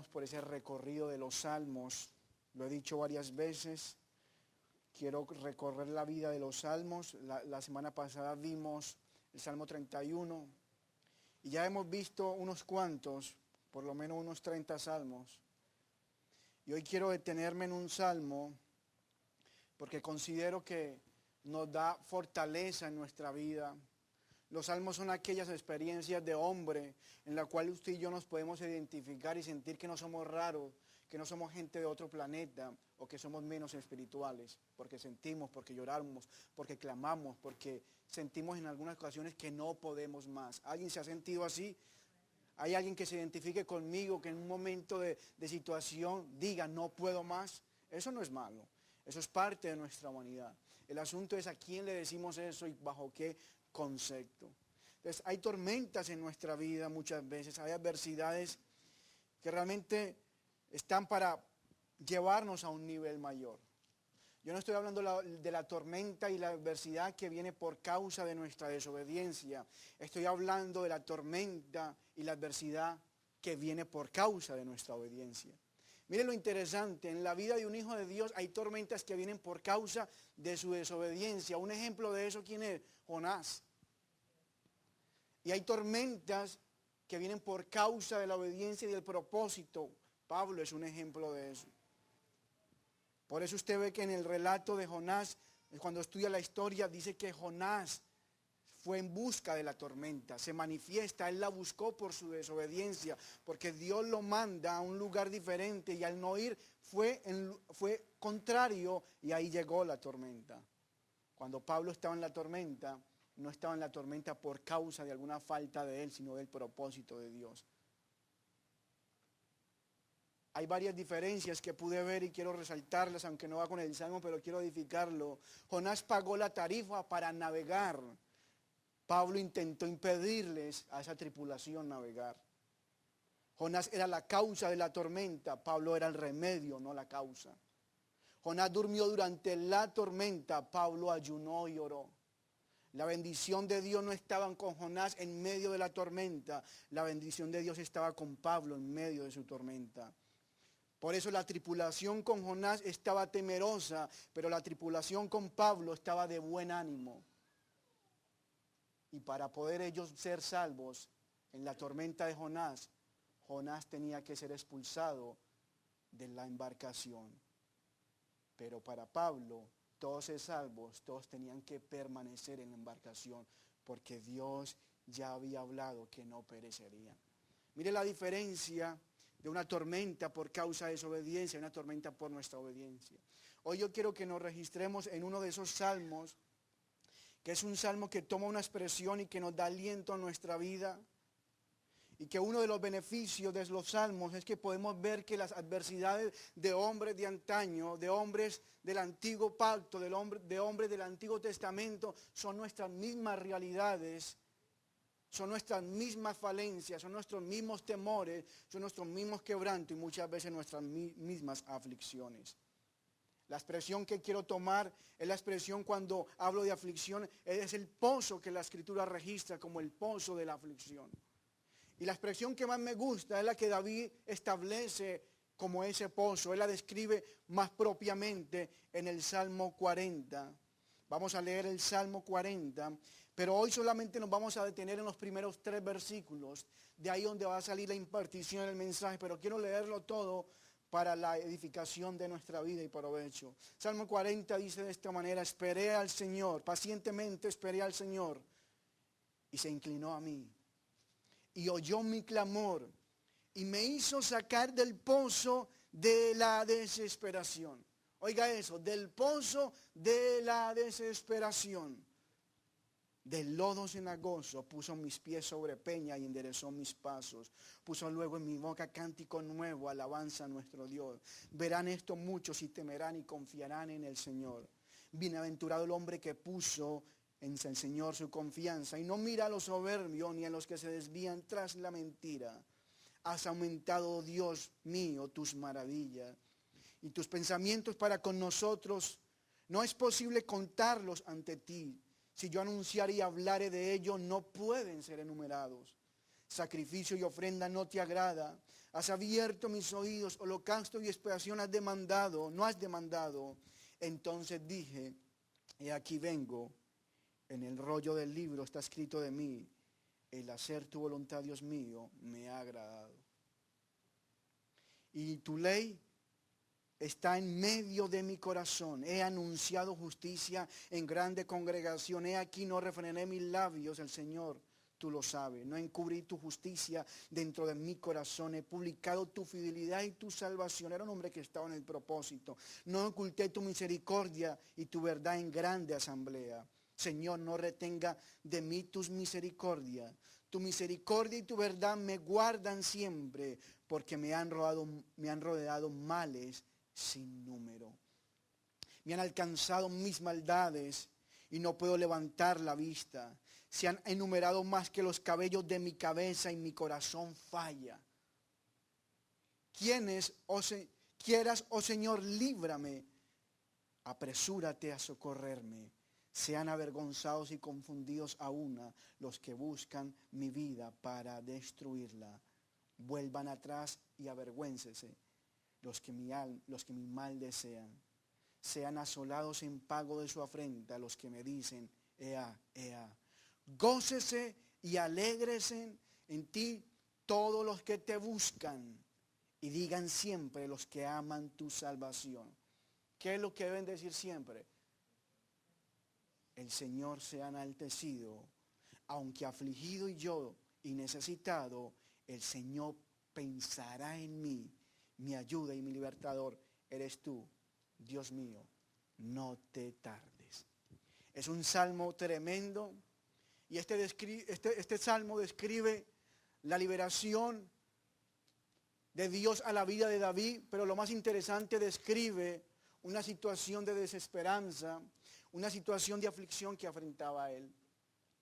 vamos por ese recorrido de los salmos. Lo he dicho varias veces. Quiero recorrer la vida de los salmos. La semana pasada vimos el Salmo 31 y ya hemos visto unos cuantos, por lo menos unos 30 salmos. Y hoy quiero detenerme en un salmo porque considero que nos da fortaleza en nuestra vida. Los salmos son aquellas experiencias de hombre en la cual usted y yo nos podemos identificar y sentir que no somos raros, que no somos gente de otro planeta o que somos menos espirituales, porque sentimos, porque lloramos, porque clamamos, porque sentimos en algunas ocasiones que no podemos más. ¿Alguien se ha sentido así? ¿Hay alguien que se identifique conmigo, que en un momento de situación diga no puedo más? Eso no es malo, eso es parte de nuestra humanidad. El asunto es a quién le decimos eso y bajo qué concepto. Entonces hay tormentas en nuestra vida muchas veces, hay adversidades que realmente están para llevarnos a un nivel mayor. Yo no estoy hablando de la tormenta y la adversidad que viene por causa de nuestra desobediencia. Estoy hablando de la tormenta y la adversidad que viene por causa de nuestra obediencia. Miren lo interesante, en la vida de un hijo de Dios hay tormentas que vienen por causa de su desobediencia. Un ejemplo de eso, ¿quién es? Jonás. Y hay tormentas que vienen por causa de la obediencia y del propósito. Pablo es un ejemplo de eso. Por eso usted ve que en el relato de Jonás, cuando estudia la historia, dice que Jonás fue en busca de la tormenta, se manifiesta, él la buscó por su desobediencia, porque Dios lo manda a un lugar diferente y al no ir fue contrario y ahí llegó la tormenta. Cuando Pablo estaba en la tormenta, no estaba en la tormenta por causa de alguna falta de él, sino del propósito de Dios. Hay varias diferencias que pude ver y quiero resaltarlas, aunque no va con el salmo, pero quiero edificarlo. Jonás pagó la tarifa para navegar. Pablo intentó impedirles a esa tripulación navegar. Jonás era la causa de la tormenta, Pablo era el remedio, no la causa. Jonás durmió durante la tormenta, Pablo ayunó y oró. La bendición de Dios no estaba con Jonás en medio de la tormenta, la bendición de Dios estaba con Pablo en medio de su tormenta. Por eso la tripulación con Jonás estaba temerosa, pero la tripulación con Pablo estaba de buen ánimo. Y para poder ellos ser salvos en la tormenta de Jonás, Jonás tenía que ser expulsado de la embarcación. Pero para Pablo, todos ser salvos, todos tenían que permanecer en la embarcación, porque Dios ya había hablado que no perecerían. Mire la diferencia de una tormenta por causa de desobediencia y una tormenta por nuestra obediencia. Hoy yo quiero que nos registremos en uno de esos salmos, que es un salmo que toma una expresión y que nos da aliento a nuestra vida. Y que uno de los beneficios de los salmos es que podemos ver que las adversidades de hombres de antaño, de hombres del antiguo pacto, de hombres del Antiguo Testamento, son nuestras mismas realidades, son nuestras mismas falencias, son nuestros mismos temores, son nuestros mismos quebrantos y muchas veces nuestras mismas aflicciones. La expresión que quiero tomar es la expresión cuando hablo de aflicción, es el pozo que la Escritura registra como el pozo de la aflicción. Y la expresión que más me gusta es la que David establece como ese pozo. Él la describe más propiamente en el Salmo 40. Vamos a leer el Salmo 40, pero hoy solamente nos vamos a detener en los primeros 3 versículos. De ahí donde va a salir la impartición del mensaje, pero quiero leerlo todo para la edificación de nuestra vida y provecho. Salmo 40 dice de esta manera: esperé al Señor, pacientemente esperé al Señor, y se inclinó a mí. Y oyó mi clamor y me hizo sacar del pozo de la desesperación. Oiga eso, del pozo de la desesperación. Del lodo cenagoso puso mis pies sobre peña y enderezó mis pasos. Puso luego en mi boca cántico nuevo, alabanza a nuestro Dios. Verán esto muchos y temerán y confiarán en el Señor. Bienaventurado el hombre que puso en el Señor su confianza y no mira a los soberbios ni a los que se desvían tras la mentira. Has aumentado, Dios mío, tus maravillas y tus pensamientos para con nosotros. No es posible contarlos ante ti. Si yo anunciare y hablare de ellos, no pueden ser enumerados. Sacrificio y ofrenda no te agrada. Has abierto mis oídos, holocausto y expiación has demandado, no has demandado. Entonces dije, he aquí vengo, en el rollo del libro está escrito de mí, el hacer tu voluntad, Dios mío, me ha agradado. Y tu ley está en medio de mi corazón. He anunciado justicia en grande congregación. He aquí no refrené mis labios, el Señor, tú lo sabes. No encubrí tu justicia dentro de mi corazón. He publicado tu fidelidad y tu salvación. Era un hombre que estaba en el propósito. No oculté tu misericordia y tu verdad en grande asamblea. Señor, no retenga de mí tus misericordias. Tu misericordia y tu verdad me guardan siempre, porque me han rodeado males sin número. Me han alcanzado mis maldades y no puedo levantar la vista. Se han enumerado más que los cabellos de mi cabeza y mi corazón falla. Quieras, oh Señor, líbrame. Apresúrate a socorrerme. Sean avergonzados y confundidos a una los que buscan mi vida para destruirla. Vuelvan atrás y avergüéncese los que mi mal desean. Sean asolados en pago de su afrenta los que me dicen, ea, ea. Gócese y alégresen en ti todos los que te buscan y digan siempre los que aman tu salvación. ¿Qué es lo que deben decir siempre? El Señor se ha enaltecido, aunque afligido y necesitado, el Señor pensará en mí. Mi ayuda y mi libertador eres tú, Dios mío, no te tardes. Es un salmo tremendo y este salmo describe la liberación de Dios a la vida de David, pero lo más interesante, describe una situación de desesperanza, una situación de aflicción que afrontaba a él.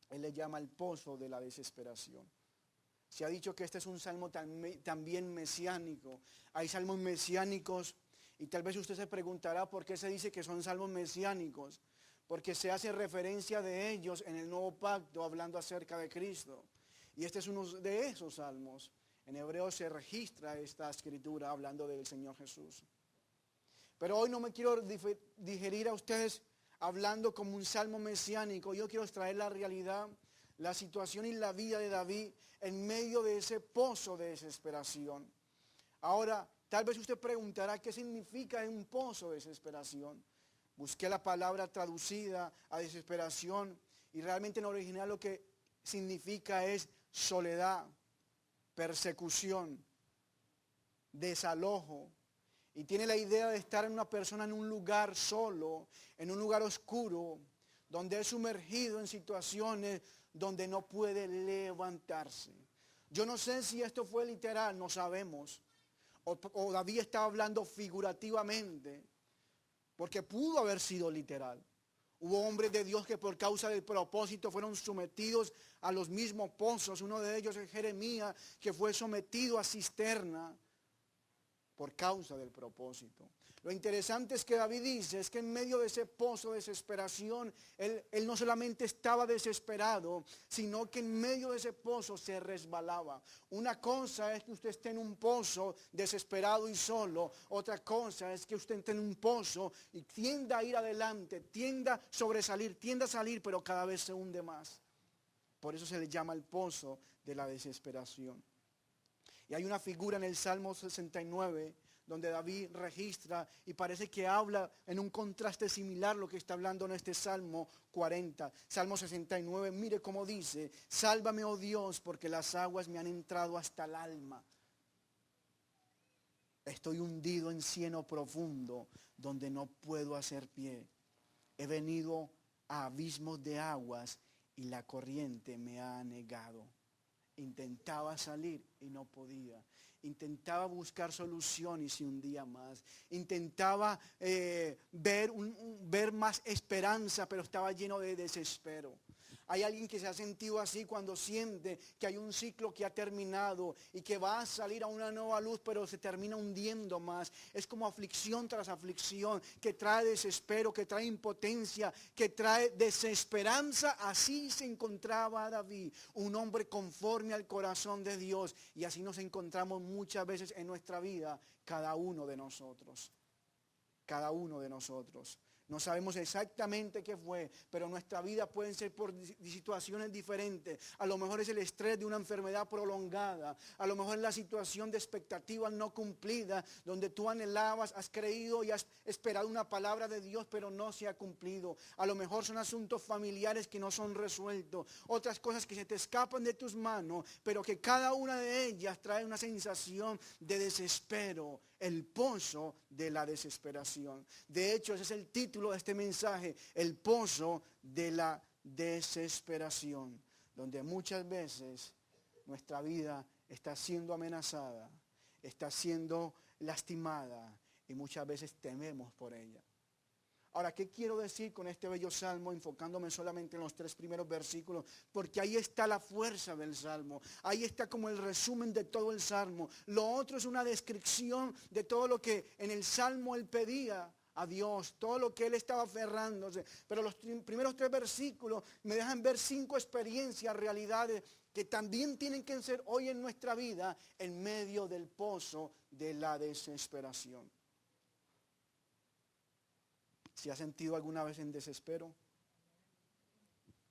Él le llama el pozo de la desesperación. Se ha dicho que este es un salmo también mesiánico. Hay salmos mesiánicos y tal vez usted se preguntará por qué se dice que son salmos mesiánicos. Porque se hace referencia de ellos en el Nuevo Pacto hablando acerca de Cristo. Y este es uno de esos salmos. En hebreo se registra esta escritura hablando del Señor Jesús. Pero hoy no me quiero digerir a ustedes hablando como un salmo mesiánico. Yo quiero extraer la realidad, la situación y la vida de David en medio de ese pozo de desesperación. Ahora, tal vez usted preguntará qué significa un pozo de desesperación. Busqué la palabra traducida a desesperación y realmente en original lo que significa es soledad, persecución, desalojo. Y tiene la idea de estar en una persona en un lugar solo, en un lugar oscuro, donde es sumergido en situaciones donde no puede levantarse. Yo no sé si esto fue literal, no sabemos. O David estaba hablando figurativamente, porque pudo haber sido literal. Hubo hombres de Dios que por causa del propósito fueron sometidos a los mismos pozos. Uno de ellos es Jeremías, que fue sometido a cisterna por causa del propósito. Lo interesante es que David dice, es que en medio de ese pozo de desesperación, él no solamente estaba desesperado, sino que en medio de ese pozo se resbalaba. Una cosa es que usted esté en un pozo desesperado y solo, otra cosa es que usted esté en un pozo y tienda a ir adelante, tienda a sobresalir, tienda a salir, pero cada vez se hunde más. Por eso se le llama el pozo de la desesperación. Y hay una figura en el Salmo 69 donde David registra y parece que habla en un contraste similar lo que está hablando en este Salmo 40. Salmo 69, mire cómo dice, sálvame, oh Dios, porque las aguas me han entrado hasta el alma. Estoy hundido en cieno profundo donde no puedo hacer pie. He venido a abismos de aguas y la corriente me ha anegado. Intentaba salir y no podía. Intentaba buscar solución y se hundía más. Intentaba ver más esperanza, pero estaba lleno de desespero. Hay alguien que se ha sentido así cuando siente que hay un ciclo que ha terminado y que va a salir a una nueva luz, pero se termina hundiendo más. Es como aflicción tras aflicción, que trae desespero, que trae impotencia, que trae desesperanza. Así se encontraba David, un hombre conforme al corazón de Dios. Y así nos encontramos muchas veces en nuestra vida, cada uno de nosotros. Cada uno de nosotros. No sabemos exactamente qué fue, pero nuestra vida puede ser por situaciones diferentes. A lo mejor es el estrés de una enfermedad prolongada. A lo mejor es la situación de expectativas no cumplidas, donde tú anhelabas, has creído y has esperado una palabra de Dios, pero no se ha cumplido. A lo mejor son asuntos familiares que no son resueltos. Otras cosas que se te escapan de tus manos, pero que cada una de ellas trae una sensación de desespero. El pozo de la desesperación. De hecho, ese es el título de este mensaje, el pozo de la desesperación, donde muchas veces nuestra vida está siendo amenazada, está siendo lastimada y muchas veces tememos por ella. Ahora, ¿qué quiero decir con este bello salmo, enfocándome solamente en los 3 primeros versículos? Porque ahí está la fuerza del salmo. Ahí está como el resumen de todo el salmo. Lo otro es una descripción de todo lo que en el salmo él pedía a Dios, todo lo que él estaba aferrándose. Pero los primeros 3 versículos me dejan ver 5 experiencias, realidades que también tienen que ser hoy en nuestra vida en medio del pozo de la desesperación. ¿Se ha sentido alguna vez en desespero?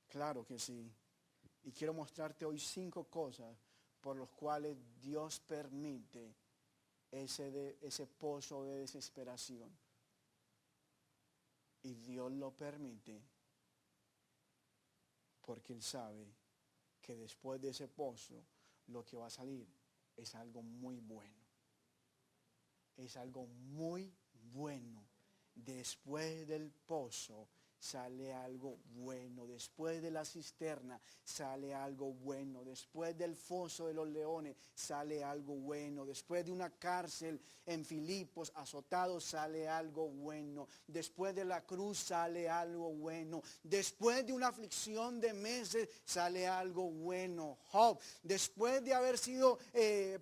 Claro que sí. Y quiero mostrarte hoy 5 cosas por las cuales Dios permite ese pozo de desesperación. Y Dios lo permite porque Él sabe que después de ese pozo lo que va a salir es algo muy bueno. Es algo muy bueno. Después del pozo sale algo bueno. Después de la cisterna sale algo bueno. Después del foso de los leones sale algo bueno. Después de una cárcel en Filipos azotado sale algo bueno. Después de la cruz sale algo bueno. Después de una aflicción de meses sale algo bueno. Job, después de haber sido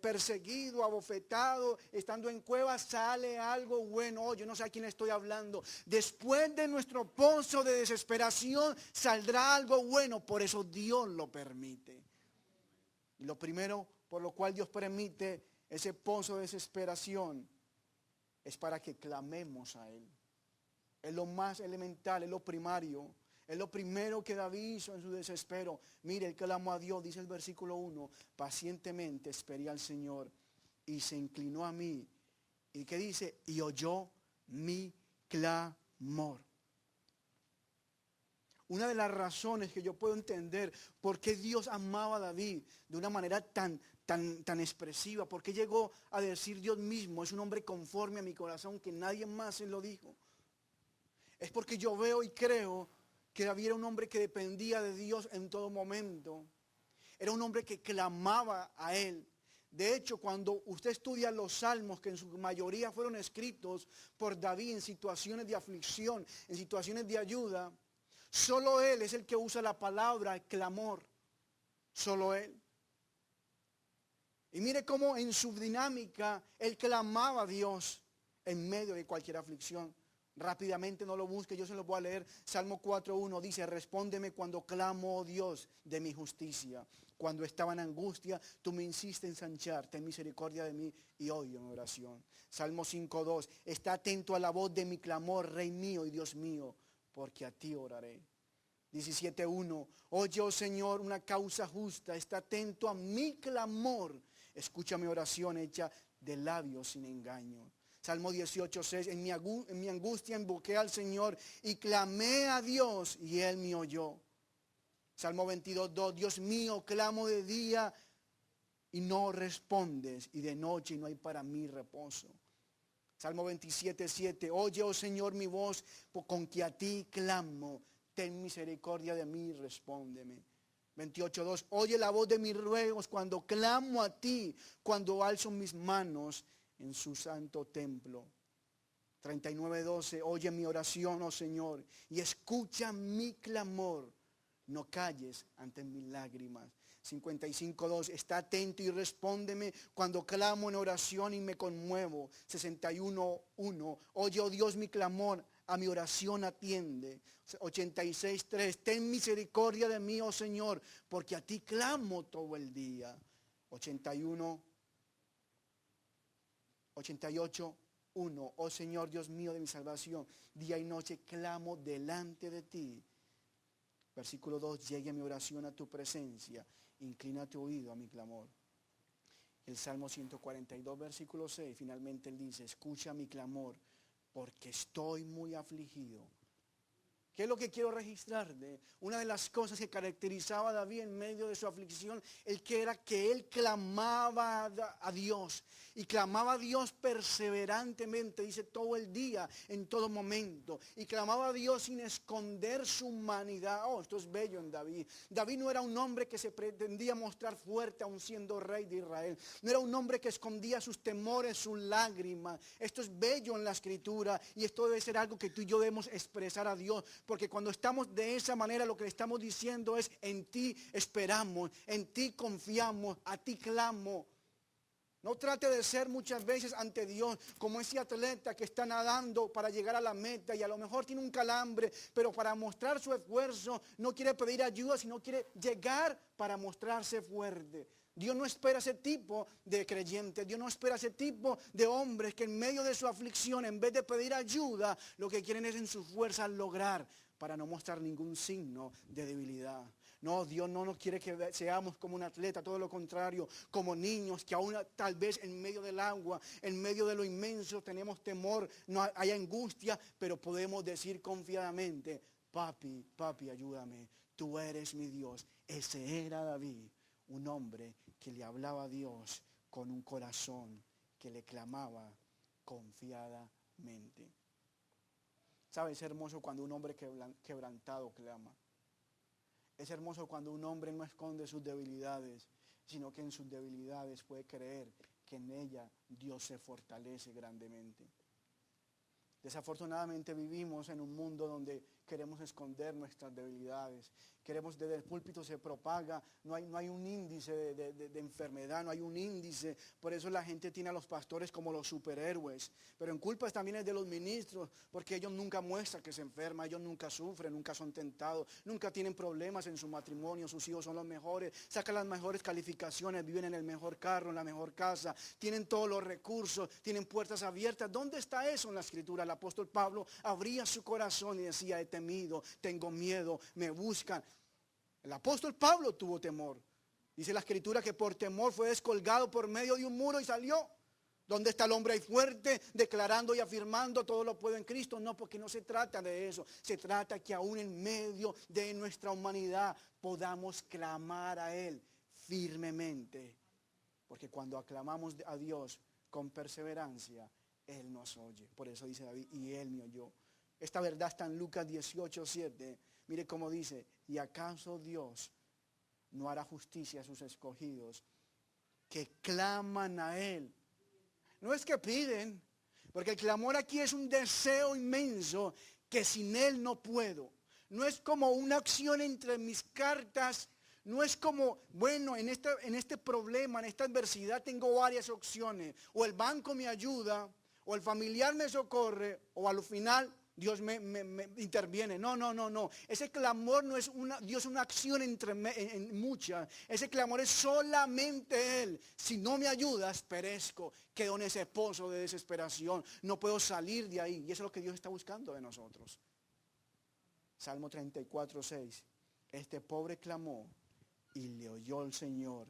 perseguido, abofetado, estando en cuevas, sale algo bueno. Oh, yo no sé a quién estoy hablando. Después de nuestro pozo de desesperación saldrá algo bueno. Por eso Dios lo permite. Y lo primero por lo cual Dios permite ese pozo de desesperación es para que clamemos a Él. Es lo más elemental, es lo primario. Es lo primero que David hizo en su desespero. Mire, él clamó a Dios, dice el versículo 1, pacientemente esperé al Señor y se inclinó a mí. ¿Y qué dice? Y oyó mi clamor. Una de las razones que yo puedo entender por qué Dios amaba a David de una manera tan expresiva, por qué llegó a decir Dios mismo, es un hombre conforme a mi corazón, que nadie más se lo dijo. Es porque yo veo y creo que David era un hombre que dependía de Dios en todo momento. Era un hombre que clamaba a Él. De hecho, cuando usted estudia los salmos, que en su mayoría fueron escritos por David en situaciones de aflicción, en situaciones de ayuda, solo Él es el que usa la palabra clamor. Solo Él. Y mire cómo en su dinámica Él clamaba a Dios en medio de cualquier aflicción. Rápidamente, no lo busque, yo se lo voy a leer. Salmo 4.1 dice, respóndeme cuando clamo, oh Dios, de mi justicia. Cuando estaba en angustia, tú me hiciste ensanchar, ten misericordia de mí y oye mi oración. Salmo 5.2, está atento a la voz de mi clamor, Rey mío y Dios mío, porque a ti oraré. 17.1, oye, oh Señor, una causa justa, está atento a mi clamor, escucha mi oración hecha de labios sin engaño. Salmo 18.6, en mi angustia invoqué al Señor y clamé a Dios y Él me oyó. Salmo 22.2, Dios mío, clamo de día y no respondes, y de noche y no hay para mí reposo. Salmo 27.7, oye, oh Señor, mi voz, con que a ti clamo, ten misericordia de mí y respóndeme. 28.2, oye la voz de mis ruegos cuando clamo a ti, cuando alzo mis manos en su santo templo. 39.12, oye mi oración, oh Señor, y escucha mi clamor. no calles ante mis lágrimas. 55:2, está atento y respóndeme cuando clamo en oración y me conmuevo. 61:1, oye, oh Dios, mi clamor, a mi oración atiende. 86:3, ten misericordia de mí, oh Señor, porque a ti clamo todo el día. 88:1, oh Señor, Dios mío de mi salvación, día y noche clamo delante de ti. Versículo 2, llegue mi oración a tu presencia, inclina tu oído a mi clamor. El Salmo 142, versículo 6, finalmente él dice, escucha mi clamor, porque estoy muy afligido. ¿Qué es lo que quiero registrar? Una de las cosas que caracterizaba a David en medio de su aflicción, era que él clamaba a Dios. Y clamaba a Dios perseverantemente, dice, todo el día, en todo momento. Y clamaba a Dios sin esconder su humanidad. Oh, esto es bello en David. David no era un hombre que se pretendía mostrar fuerte aun siendo rey de Israel. No era un hombre que escondía sus temores, sus lágrimas. Esto es bello en la Escritura. Y esto debe ser algo que tú y yo debemos expresar a Dios. Porque cuando estamos de esa manera, lo que le estamos diciendo es, en ti esperamos, en ti confiamos, a ti clamo. No trate de ser muchas veces ante Dios como ese atleta que está nadando para llegar a la meta y a lo mejor tiene un calambre, pero para mostrar su esfuerzo no quiere pedir ayuda, sino quiere llegar para mostrarse fuerte. Dios no espera ese tipo de creyentes, Dios no espera ese tipo de hombres que en medio de su aflicción, en vez de pedir ayuda, lo que quieren es en sus fuerzas lograr para no mostrar ningún signo de debilidad. No, Dios no nos quiere que seamos como un atleta, todo lo contrario, como niños que aún tal vez en medio del agua, en medio de lo inmenso tenemos temor, no hay angustia, pero podemos decir confiadamente, papi, papi, ayúdame, tú eres mi Dios. Ese era David, un hombre que le hablaba a Dios con un corazón que le clamaba confiadamente. ¿Sabes? Es hermoso cuando un hombre quebrantado clama. Es hermoso cuando un hombre no esconde sus debilidades, sino que en sus debilidades puede creer que en ella Dios se fortalece grandemente. Desafortunadamente vivimos en un mundo donde queremos esconder nuestras debilidades. Desde el púlpito se propaga, no hay un índice de enfermedad, no hay un índice. Por eso la gente tiene a los pastores como los superhéroes. Pero en culpas también es de los ministros, porque ellos nunca muestran que se enferman, ellos nunca sufren, nunca son tentados, nunca tienen problemas en su matrimonio, sus hijos son los mejores, sacan las mejores calificaciones, viven en el mejor carro, en la mejor casa, tienen todos los recursos, tienen puertas abiertas. ¿Dónde está eso en la Escritura? El apóstol Pablo abría su corazón y decía, he temido, tengo miedo, me buscan. El apóstol Pablo tuvo temor. Dice la Escritura que por temor fue descolgado por medio de un muro y salió. ¿Dónde está el hombre ahí fuerte declarando y afirmando todo lo puedo en Cristo? No, porque no se trata de eso. Se trata que aún en medio de nuestra humanidad podamos clamar a Él firmemente. Porque cuando aclamamos a Dios con perseverancia, Él nos oye. Por eso dice David, y Él me oyó. Esta verdad está en Lucas 18:7. Mire cómo dice, ¿y acaso Dios no hará justicia a sus escogidos que claman a Él? No es que piden, porque el clamor aquí es un deseo inmenso que sin Él no puedo. No es como una acción entre mis cartas. No es como, bueno, en este problema, en esta adversidad tengo varias opciones. O el banco me ayuda, o el familiar me socorre, o al final Dios me interviene. No. Ese clamor no es una acción en muchas. Ese clamor es solamente Él. Si no me ayudas, perezco. Quedo en ese pozo de desesperación. No puedo salir de ahí. Y eso es lo que Dios está buscando de nosotros. Salmo 34:6. Este pobre clamó y le oyó el Señor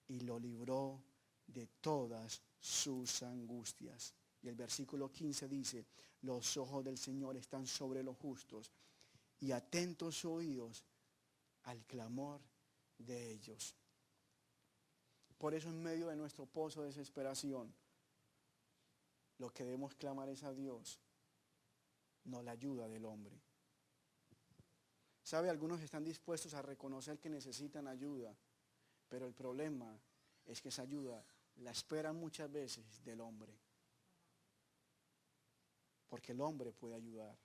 y lo libró de todas sus angustias. Y el versículo 15 dice, los ojos del Señor están sobre los justos y atentos sus oídos al clamor de ellos. Por eso en medio de nuestro pozo de desesperación, lo que debemos clamar es a Dios, no la ayuda del hombre. ¿Sabe? Algunos están dispuestos a reconocer que necesitan ayuda, pero el problema es que esa ayuda la esperan muchas veces del hombre. Porque el hombre puede ayudar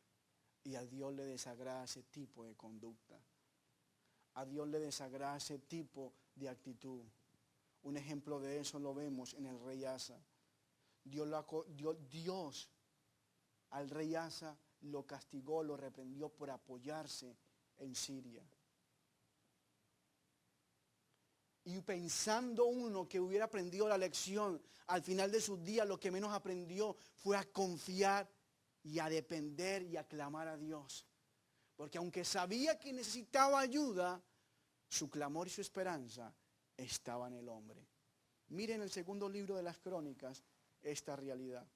y a Dios le desagrada ese tipo de conducta. A Dios le desagrada ese tipo de actitud. Un ejemplo de eso lo vemos en el rey Asa. Dios al rey Asa lo castigó, lo reprendió por apoyarse en Siria. Y pensando uno que hubiera aprendido la lección, al final de sus días lo que menos aprendió fue a confiar y a depender y a clamar a Dios. Porque aunque sabía que necesitaba ayuda, su clamor y su esperanza estaba en el hombre. Miren el segundo libro de las Crónicas esta realidad.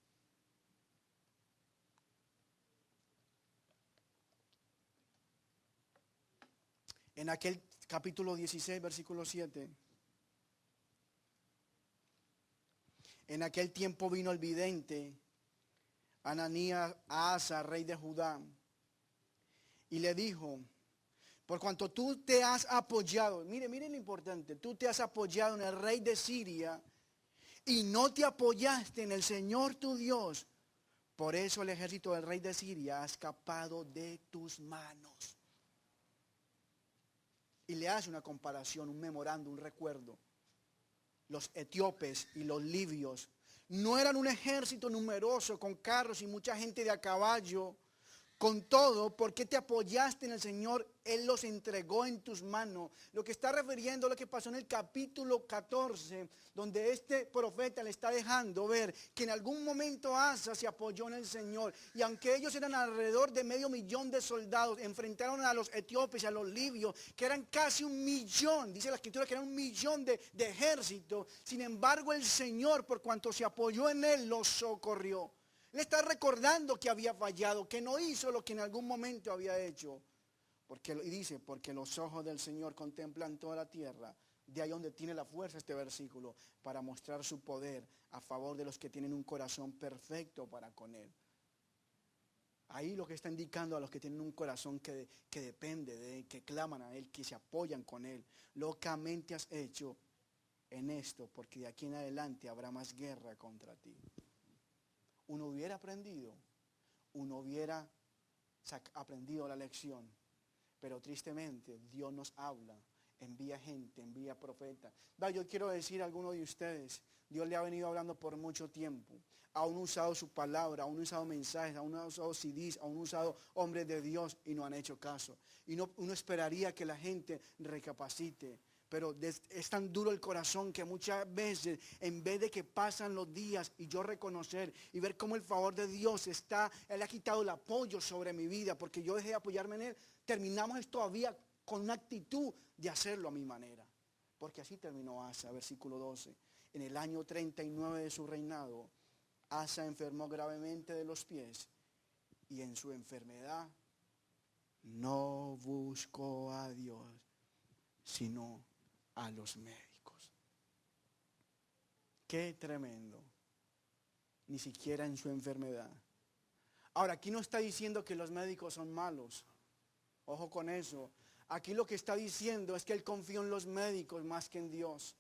En aquel capítulo 16, versículo 7. En aquel tiempo vino el vidente Ananías a Asa, rey de Judá, y le dijo: por cuanto tú te has apoyado, miren lo importante, tú te has apoyado en el rey de Siria y no te apoyaste en el Señor tu Dios, por eso el ejército del rey de Siria ha escapado de tus manos. Y le hace una comparación, un memorando, un recuerdo. Los etíopes y los libios no eran un ejército numeroso con carros y mucha gente de a caballo. Con todo, ¿por qué te apoyaste en el Señor? Él los entregó en tus manos. Lo que está refiriendo a lo que pasó en el capítulo 14, donde este profeta le está dejando ver que en algún momento Asa se apoyó en el Señor. Y aunque ellos eran alrededor de 500,000 de soldados, enfrentaron a los etíopes y a los libios, que eran casi 1,000,000. Dice la Escritura que eran 1,000,000 de ejército. Sin embargo, el Señor, por cuanto se apoyó en él, los socorrió. Le está recordando que había fallado, que no hizo lo que en algún momento había hecho. Y dice, porque los ojos del Señor contemplan toda la tierra. De ahí donde tiene la fuerza este versículo, para mostrar su poder a favor de los que tienen un corazón perfecto para con Él. Ahí lo que está indicando a los que tienen un corazón que depende de Él, que claman a Él, que se apoyan con Él. Locamente has hecho en esto, porque de aquí en adelante habrá más guerra contra ti. Uno hubiera aprendido, aprendido la lección, pero tristemente Dios nos habla, envía gente, envía profetas. Yo quiero decir a alguno de ustedes, Dios le ha venido hablando por mucho tiempo, aún ha usado su palabra, aún ha usado mensajes, aún ha usado CDs, aún ha usado hombres de Dios y no han hecho caso. Y uno esperaría que la gente recapacite. Pero es tan duro el corazón que muchas veces, en vez de que pasan los días y yo reconocer y ver cómo el favor de Dios Él ha quitado el apoyo sobre mi vida porque yo dejé de apoyarme en Él, terminamos todavía con una actitud de hacerlo a mi manera. Porque así terminó Asa, versículo 12. En el año 39 de su reinado, Asa enfermó gravemente de los pies y en su enfermedad no buscó a Dios, sino a los médicos. Qué tremendo. Ni siquiera en su enfermedad. Ahora, aquí no está diciendo que los médicos son malos. Ojo con eso. Aquí lo que está diciendo es que él confió en los médicos más que en Dios.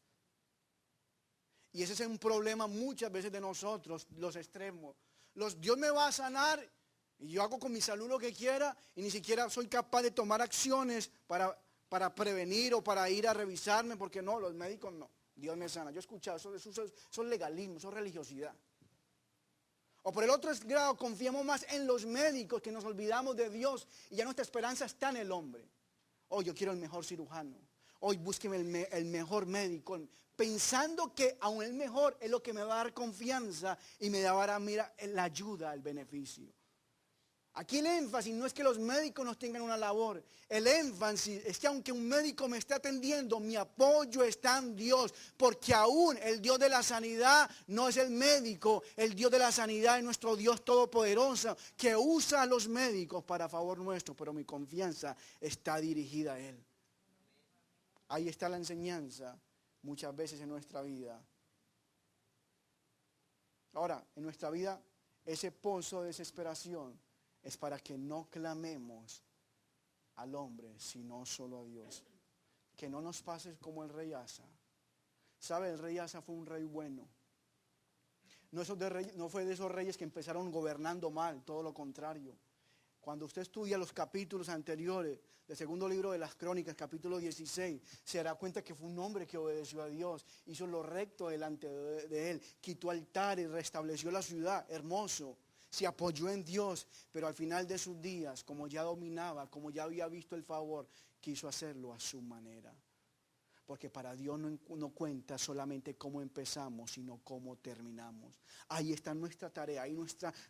Y ese es un problema muchas veces de nosotros, los extremos. Dios me va a sanar y yo hago con mi salud lo que quiera y ni siquiera soy capaz de tomar acciones para prevenir o para ir a revisarme, porque no, los médicos no. Dios me sana. Yo he escuchado, eso es legalismo, eso es religiosidad. O por el otro grado, confiamos más en los médicos que nos olvidamos de Dios y ya nuestra esperanza está en el hombre. Hoy yo quiero el mejor cirujano. Hoy búsqueme el mejor médico, pensando que aún el mejor es lo que me va a dar confianza y me dará, la ayuda, el beneficio. Aquí el énfasis no es que los médicos nos tengan una labor. El énfasis es que aunque un médico me esté atendiendo, mi apoyo está en Dios. Porque aún el Dios de la sanidad no es el médico. El Dios de la sanidad es nuestro Dios todopoderoso que usa a los médicos para favor nuestro. Pero mi confianza está dirigida a Él. Ahí está la enseñanza muchas veces en nuestra vida. Ahora, en nuestra vida, ese pozo de desesperación es para que no clamemos al hombre, sino solo a Dios. Que no nos pase como el rey Asa. ¿Sabe? El rey Asa fue un rey bueno. No fue de esos reyes que empezaron gobernando mal, todo lo contrario. Cuando usted estudia los capítulos anteriores del segundo libro de las Crónicas, capítulo 16, se dará cuenta que fue un hombre que obedeció a Dios, hizo lo recto delante de él, quitó altares, restableció la ciudad, hermoso, se apoyó en Dios, pero al final de sus días, como ya dominaba, como ya había visto el favor, quiso hacerlo a su manera. Porque para Dios no cuenta solamente cómo empezamos, sino cómo terminamos. Ahí está nuestra tarea, ahí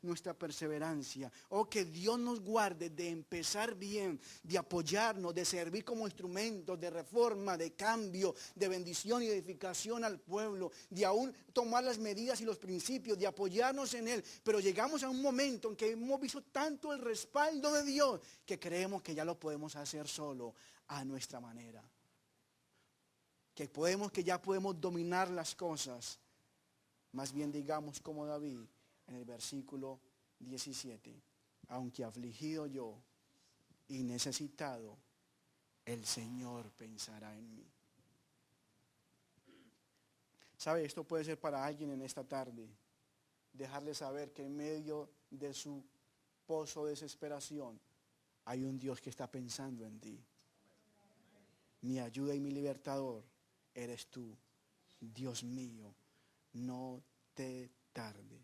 nuestra perseverancia. Oh, que Dios nos guarde de empezar bien, de apoyarnos, de servir como instrumentos de reforma, de cambio, de bendición y edificación al pueblo, de aún tomar las medidas y los principios, de apoyarnos en Él. Pero llegamos a un momento en que hemos visto tanto el respaldo de Dios que creemos que ya lo podemos hacer solo a nuestra manera. Que ya podemos dominar las cosas. Más bien digamos como David en el versículo 17. Aunque afligido yo y necesitado, el Señor pensará en mí. ¿Sabe? Esto puede ser para alguien en esta tarde. Dejarle saber que en medio de su pozo de desesperación hay un Dios que está pensando en ti. Mi ayuda y mi libertador eres tú, Dios mío, no te tardes.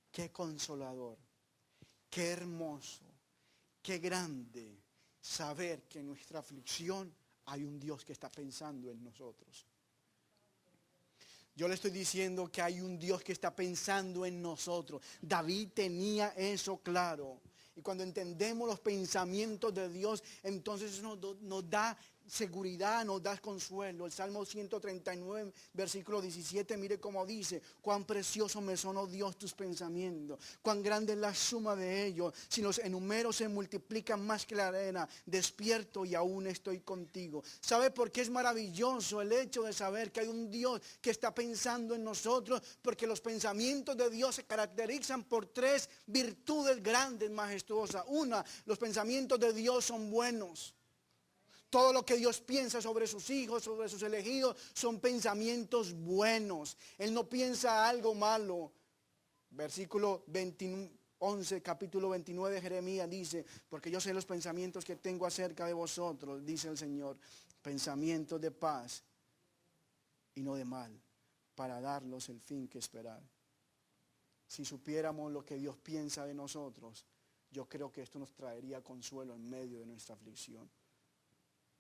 Qué consolador, qué hermoso, qué grande saber que en nuestra aflicción hay un Dios que está pensando en nosotros. Yo le estoy diciendo que hay un Dios que está pensando en nosotros. David tenía eso claro. Y cuando entendemos los pensamientos de Dios, entonces eso nos da seguridad, nos da consuelo. El Salmo 139, versículo 17, mire cómo dice: cuán precioso me son, oh Dios, tus pensamientos, cuán grande es la suma de ellos. Si los enumero se multiplican más que la arena, despierto y aún estoy contigo. ¿Sabe por qué es maravilloso el hecho de saber que hay un Dios que está pensando en nosotros? Porque los pensamientos de Dios se caracterizan por tres virtudes grandes, majestuosas. Una, los pensamientos de Dios son buenos. Todo lo que Dios piensa sobre sus hijos, sobre sus elegidos, son pensamientos buenos. Él no piensa algo malo. Versículo 11, capítulo 29 de Jeremías dice: porque yo sé los pensamientos que tengo acerca de vosotros, dice el Señor, pensamientos de paz y no de mal, para darlos el fin que esperar. Si supiéramos lo que Dios piensa de nosotros, yo creo que esto nos traería consuelo en medio de nuestra aflicción.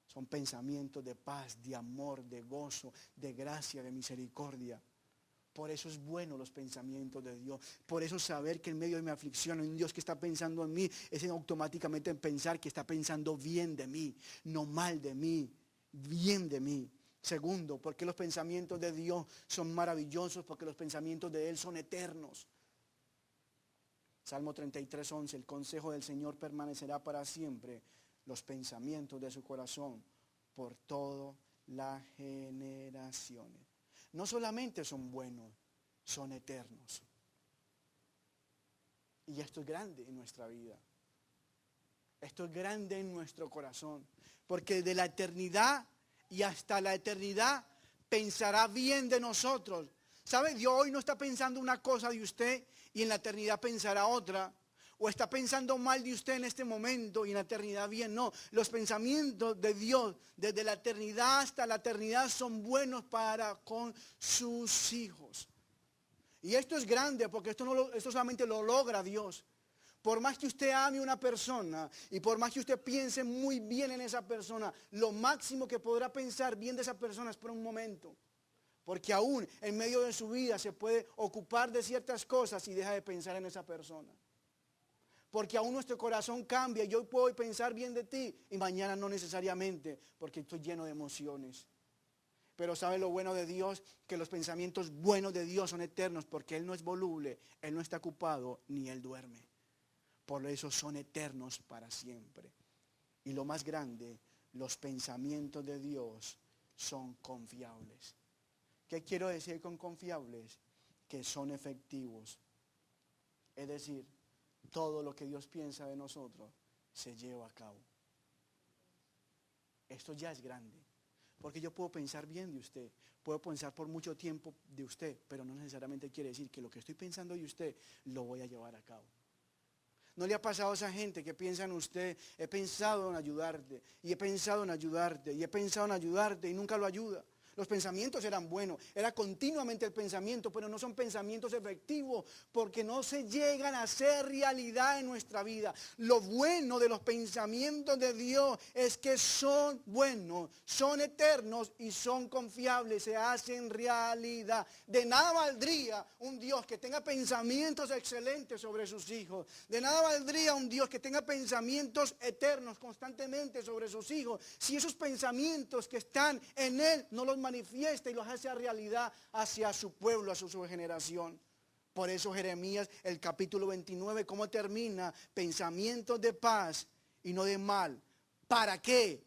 Son pensamientos de paz, de amor, de gozo, de gracia, de misericordia. Por eso es bueno los pensamientos de Dios. Por eso saber que en medio de mi aflicción hay un Dios que está pensando en mí, es automáticamente pensar que está pensando bien de mí, no mal de mí, bien de mí. Segundo, porque los pensamientos de Dios son maravillosos, porque los pensamientos de Él son eternos. Salmo 33, 11, el consejo del Señor permanecerá para siempre, los pensamientos de su corazón por todas las generaciones. No solamente son buenos, son eternos. Y esto es grande en nuestra vida. Esto es grande en nuestro corazón. Porque de la eternidad y hasta la eternidad pensará bien de nosotros. ¿Sabe? Dios hoy no está pensando una cosa de usted y en la eternidad pensará otra. O está pensando mal de usted en este momento y en la eternidad bien. No, los pensamientos de Dios desde la eternidad hasta la eternidad son buenos para con sus hijos. Y esto es grande porque esto solamente lo logra Dios. Por más que usted ame a una persona y por más que usted piense muy bien en esa persona, lo máximo que podrá pensar bien de esa persona es por un momento. Porque aún en medio de su vida se puede ocupar de ciertas cosas y deja de pensar en esa persona. Porque aún nuestro corazón cambia. Yo puedo pensar bien de ti y mañana no necesariamente, porque estoy lleno de emociones. Pero ¿sabe lo bueno de Dios? Que los pensamientos buenos de Dios son eternos, porque Él no es voluble, Él no está ocupado, ni Él duerme. Por eso son eternos para siempre. Y lo más grande, los pensamientos de Dios son confiables. ¿Qué quiero decir con confiables? Que son efectivos. Es decir, todo lo que Dios piensa de nosotros se lleva a cabo. Esto ya es grande. Porque yo puedo pensar bien de usted, puedo pensar por mucho tiempo de usted, pero no necesariamente quiere decir que lo que estoy pensando de usted lo voy a llevar a cabo. ¿No le ha pasado a esa gente que piensa en usted? He pensado en ayudarte, y he pensado en ayudarte, y he pensado en ayudarte, y nunca lo ayuda. Los pensamientos eran buenos, era continuamente el pensamiento, pero no son pensamientos efectivos porque no se llegan a ser realidad en nuestra vida. Lo bueno de los pensamientos de Dios es que son buenos, son eternos y son confiables, se hacen realidad. De nada valdría un Dios que tenga pensamientos excelentes sobre sus hijos. De nada valdría un Dios que tenga pensamientos eternos constantemente sobre sus hijos si esos pensamientos que están en Él no los manifiesta y los hace a realidad hacia su pueblo, hacia su generación. Por eso Jeremías, el capítulo 29, ¿cómo termina? Pensamientos de paz y no de mal. ¿Para qué?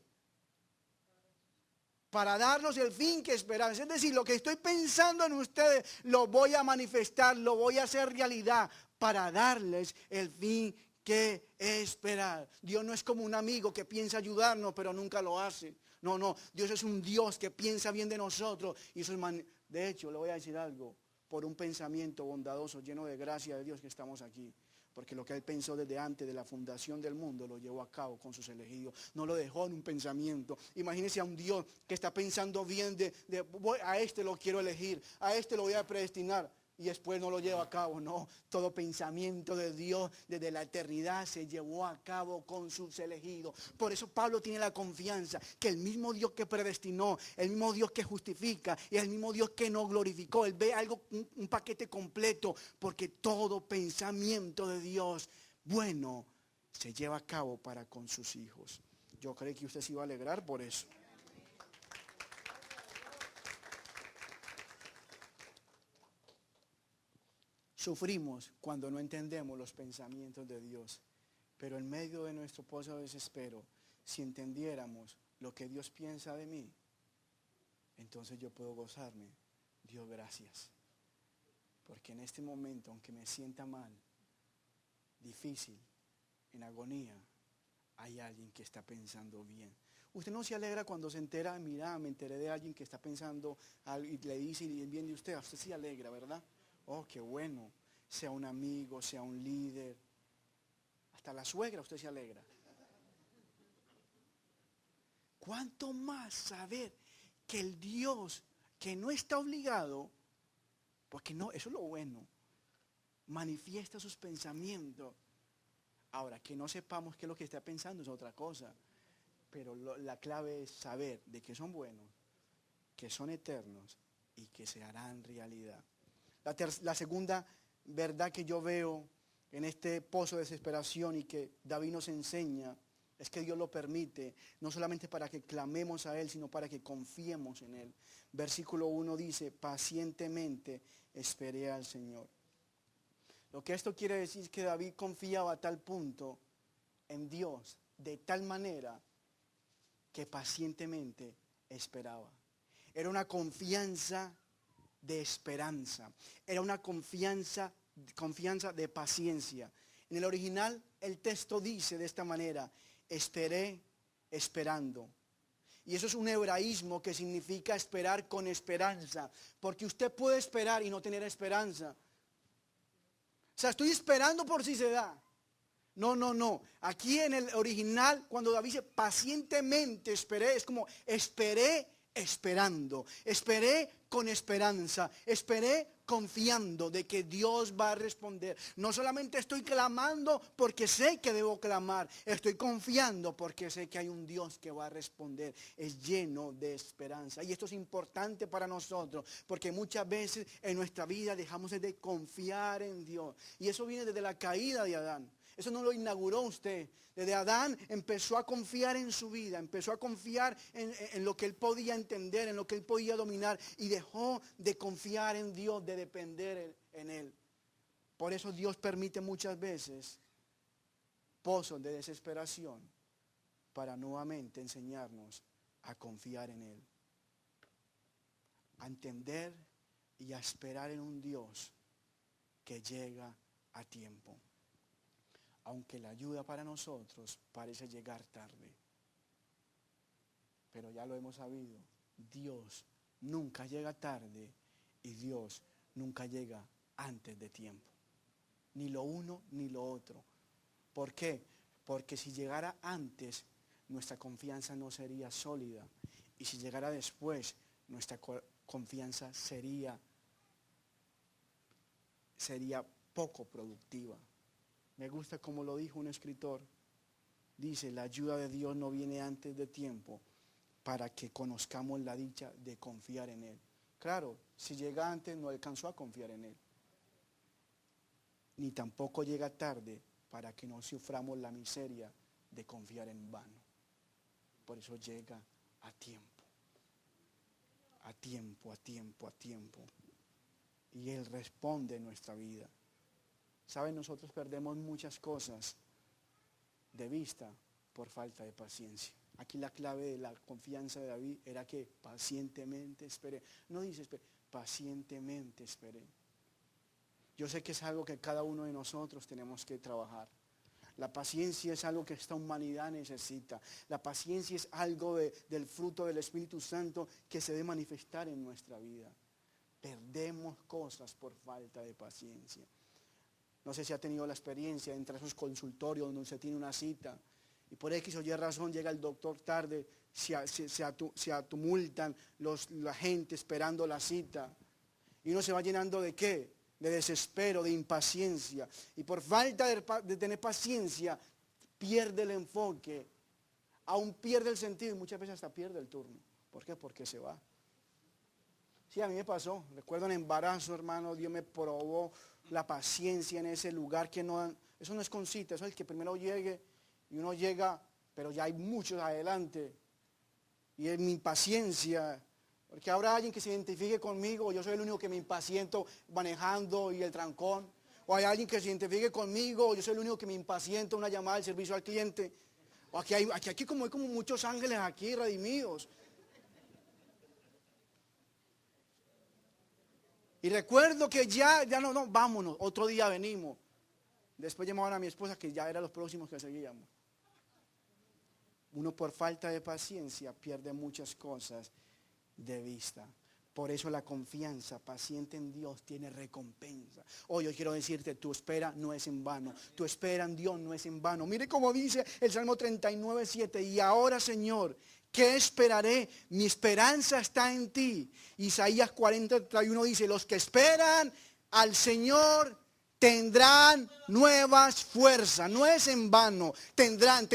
Para darnos el fin que esperamos. Es decir, lo que estoy pensando en ustedes, lo voy a manifestar, lo voy a hacer realidad para darles el fin que esperar. Dios no es como un amigo que piensa ayudarnos, pero nunca lo hace. No, no, Dios es un Dios que piensa bien de nosotros. Y eso es de hecho, le voy a decir algo, por un pensamiento bondadoso, lleno de gracia de Dios que estamos aquí. Porque lo que Él pensó desde antes de la fundación del mundo lo llevó a cabo con sus elegidos. No lo dejó en un pensamiento. Imagínense a un Dios que está pensando bien a este lo quiero elegir, a este lo voy a predestinar. Y después no lo lleva a cabo, no. Todo pensamiento de Dios desde la eternidad se llevó a cabo con sus elegidos. Por eso Pablo tiene la confianza que el mismo Dios que predestinó, el mismo Dios que justifica y el mismo Dios que nos glorificó. Él ve algo, un paquete completo, porque todo pensamiento de Dios bueno se lleva a cabo para con sus hijos. Yo creo que usted se iba a alegrar por eso. Sufrimos cuando no entendemos los pensamientos de Dios, pero en medio de nuestro pozo de desespero, si entendiéramos lo que Dios piensa de mí, entonces yo puedo gozarme. Dios, gracias, porque en este momento, aunque me sienta mal, difícil, en agonía, hay alguien que está pensando bien. Usted no se alegra cuando se entera, mira, me enteré de alguien que está pensando algo y le dice el bien de usted. Usted se alegra, ¿verdad? Oh, qué bueno. Sea un amigo, sea un líder. Hasta la suegra usted se alegra. ¿Cuánto más saber que el Dios que no está obligado, porque no, eso es lo bueno, manifiesta sus pensamientos? Ahora, que no sepamos qué es lo que está pensando es otra cosa. Pero la clave es saber de que son buenos, que son eternos y que se harán realidad. La segunda verdad que yo veo en este pozo de desesperación y que David nos enseña es que Dios lo permite, no solamente para que clamemos a Él, sino para que confiemos en Él. Versículo 1 dice, pacientemente esperé al Señor. Lo que esto quiere decir es que David confiaba a tal punto en Dios, de tal manera que pacientemente esperaba. Era una confianza de esperanza. Era una confianza de paciencia. En el original el texto dice de esta manera, esperé esperando. Y eso es un hebraísmo que significa esperar con esperanza. Porque usted puede esperar y no tener esperanza. O sea, estoy esperando por si se da. No, no, no. Aquí en el original, cuando David dice pacientemente esperé, es como esperé esperando. Esperé con esperanza. Esperé confiando de que Dios va a responder. No solamente estoy clamando porque sé que debo clamar. Estoy confiando porque sé que hay un Dios que va a responder. Es lleno de esperanza. Y esto es importante para nosotros porque muchas veces en nuestra vida dejamos de confiar en Dios. Y eso viene desde la caída de Adán. Eso no lo inauguró usted. Desde Adán empezó a confiar en su vida, empezó a confiar en lo que él podía entender, en lo que él podía dominar y dejó de confiar en Dios, de depender en Él. Por eso Dios permite muchas veces pozos de desesperación para nuevamente enseñarnos a confiar en Él, a entender y a esperar en un Dios que llega a tiempo. Aunque la ayuda para nosotros parece llegar tarde. Pero ya lo hemos sabido, Dios nunca llega tarde y Dios nunca llega antes de tiempo. Ni lo uno ni lo otro. ¿Por qué? Porque si llegara antes, nuestra confianza no sería sólida. Y si llegara después, nuestra confianza sería poco productiva. Me gusta como lo dijo un escritor. Dice, la ayuda de Dios no viene antes de tiempo para que conozcamos la dicha de confiar en Él. Claro, si llega antes no alcanzó a confiar en Él. Ni tampoco llega tarde para que no suframos la miseria de confiar en vano. Por eso llega a tiempo. A tiempo, a tiempo, a tiempo. Y Él responde en nuestra vida. ¿Saben? Nosotros perdemos muchas cosas de vista por falta de paciencia. Aquí la clave de la confianza de David era que pacientemente esperé. No dice esperé, pacientemente esperé. Yo sé que es algo que cada uno de nosotros tenemos que trabajar. La paciencia es algo que esta humanidad necesita. La paciencia es algo del fruto del Espíritu Santo que se debe manifestar en nuestra vida. Perdemos cosas por falta de paciencia. No sé si ha tenido la experiencia de entrar a esos consultorios donde se tiene una cita y por X o Y razón llega el doctor tarde, se atumultan la gente esperando la cita y uno se va llenando ¿de qué? De desespero, de impaciencia. Y por falta de tener paciencia pierde el enfoque, aún pierde el sentido y muchas veces hasta pierde el turno. ¿Por qué? Porque se va. Sí, a mí me pasó. Recuerdo en embarazo, hermano, Dios me probó la paciencia en ese lugar que no, eso no es con cita, eso es el que primero llegue y uno llega, pero ya hay muchos adelante. Y es mi impaciencia, porque habrá alguien que se identifique conmigo, o yo soy el único que me impaciento manejando y el trancón. O hay alguien que se identifique conmigo, o yo soy el único que me impaciento una llamada de servicio al cliente. O aquí como hay como muchos ángeles aquí redimidos. Y recuerdo que ya no, vámonos, otro día venimos. Después llamaban a mi esposa que ya eran los próximos que seguíamos. Uno por falta de paciencia pierde muchas cosas de vista. Por eso la confianza paciente en Dios tiene recompensa. Hoy yo quiero decirte, tu espera no es en vano. Tu espera en Dios no es en vano. Mire cómo dice el Salmo 39:7. Y ahora, Señor, ¿qué esperaré? Mi esperanza está en ti. Isaías 40:31 dice, los que esperan al Señor tendrán nuevas fuerzas. No es en vano. Tendrán.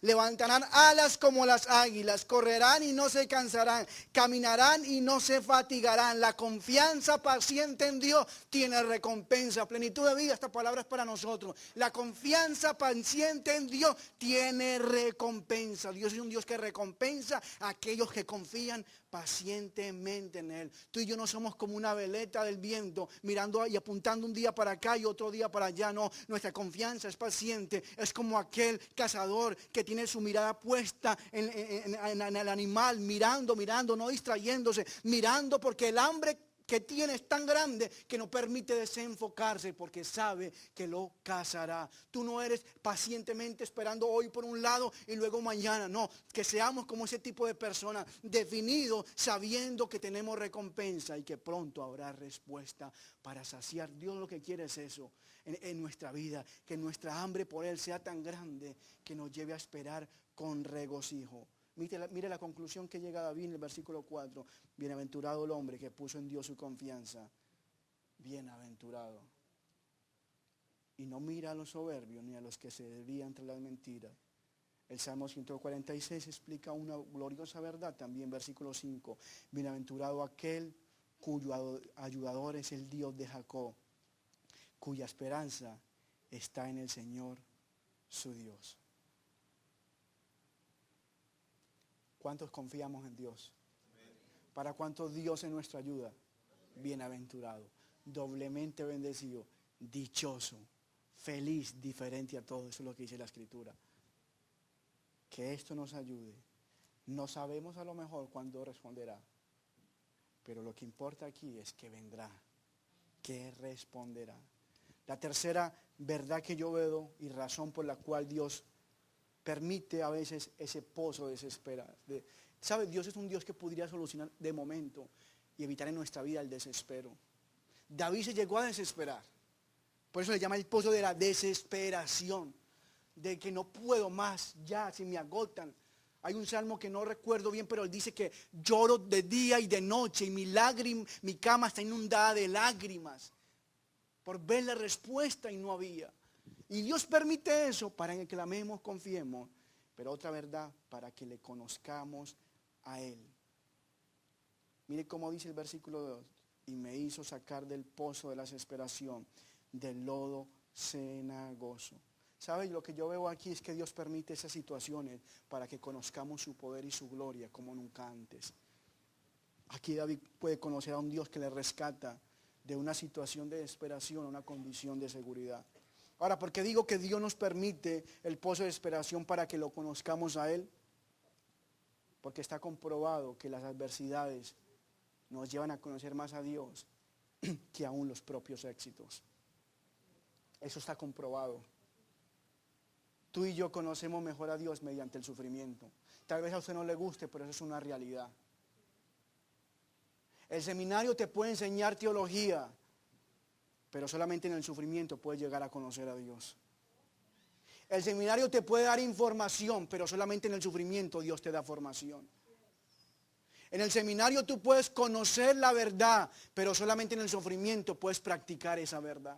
Levantarán alas como las águilas. Correrán y no se cansarán. Caminarán y no se fatigarán. La confianza paciente en Dios tiene recompensa. Plenitud de vida, esta palabra es para nosotros. La confianza paciente en Dios tiene recompensa. Dios es un Dios que recompensa a aquellos que confían pacientemente en Él. Tú y yo no somos como una veleta del viento mirando y apuntando un día para acá y otro día para allá. No, nuestra confianza es paciente. Es como aquel cazador que tiene su mirada puesta en el animal, mirando, no distrayéndose, mirando porque el hambre que tiene es tan grande que no permite desenfocarse porque sabe que lo cazará. Tú no eres pacientemente esperando hoy por un lado y luego mañana. No, que seamos como ese tipo de personas definidos sabiendo que tenemos recompensa y que pronto habrá respuesta para saciar. Dios lo que quiere es eso en nuestra vida, que nuestra hambre por Él sea tan grande que nos lleve a esperar con regocijo. Mire la conclusión que llega David en el versículo 4. Bienaventurado el hombre que puso en Dios su confianza. Bienaventurado. Y no mira a los soberbios ni a los que se desvían entre las mentiras. El Salmo 146 explica una gloriosa verdad también, versículo 5. Bienaventurado aquel cuyo ayudador es el Dios de Jacob, cuya esperanza está en el Señor su Dios. ¿Cuántos confiamos en Dios? ¿Para cuántos Dios es nuestra ayuda? Bienaventurado, doblemente bendecido, dichoso, feliz, diferente a todo. Eso es lo que dice la Escritura. Que esto nos ayude. No sabemos a lo mejor cuándo responderá, pero lo que importa aquí es que vendrá, que responderá. La tercera verdad que yo veo y razón por la cual Dios permite a veces ese pozo desesperado. ¿Sabe? Dios es un Dios que podría solucionar de momento y evitar en nuestra vida el desespero. David se llegó a desesperar, Por eso le llama el pozo de la desesperación. De que no puedo más, ya, si me agotan. Hay un salmo que no recuerdo bien, pero él dice que lloro de día y de noche y mi cama está inundada de lágrimas por ver la respuesta y no había. Y Dios permite eso para que clamemos, confiemos, pero otra verdad, para que le conozcamos a Él. Mire cómo dice el versículo 2, y me hizo sacar del pozo de la desesperación, del lodo cenagoso. ¿Sabe? Lo que yo veo aquí es que Dios permite esas situaciones para que conozcamos su poder y su gloria como nunca antes. Aquí David puede conocer a un Dios que le rescata de una situación de desesperación a una condición de seguridad. Ahora, ¿por qué digo que Dios nos permite el pozo de desesperación para que lo conozcamos a Él? Porque está comprobado que las adversidades nos llevan a conocer más a Dios que aún los propios éxitos. Eso está comprobado. Tú y yo conocemos mejor a Dios mediante el sufrimiento. Tal vez a usted no le guste, pero eso es una realidad. El seminario te puede enseñar teología, pero solamente en el sufrimiento puedes llegar a conocer a Dios. El seminario te puede dar información, pero solamente en el sufrimiento Dios te da formación. En el seminario tú puedes conocer la verdad, pero solamente en el sufrimiento puedes practicar esa verdad.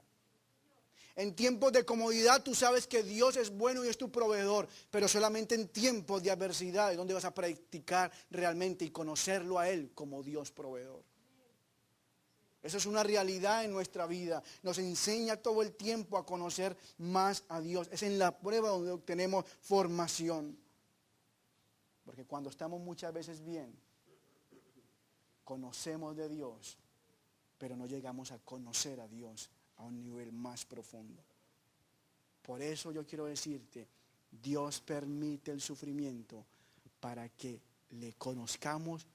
En tiempos de comodidad tú sabes que Dios es bueno y es tu proveedor, pero solamente en tiempos de adversidad es donde vas a practicar realmente y conocerlo a Él como Dios proveedor. Eso es una realidad en nuestra vida. Nos enseña todo el tiempo a conocer más a Dios. Es en la prueba donde obtenemos formación. Porque cuando estamos muchas veces bien, conocemos de Dios, pero no llegamos a conocer a Dios a un nivel más profundo. Por eso yo quiero decirte, Dios permite el sufrimiento para que le conozcamos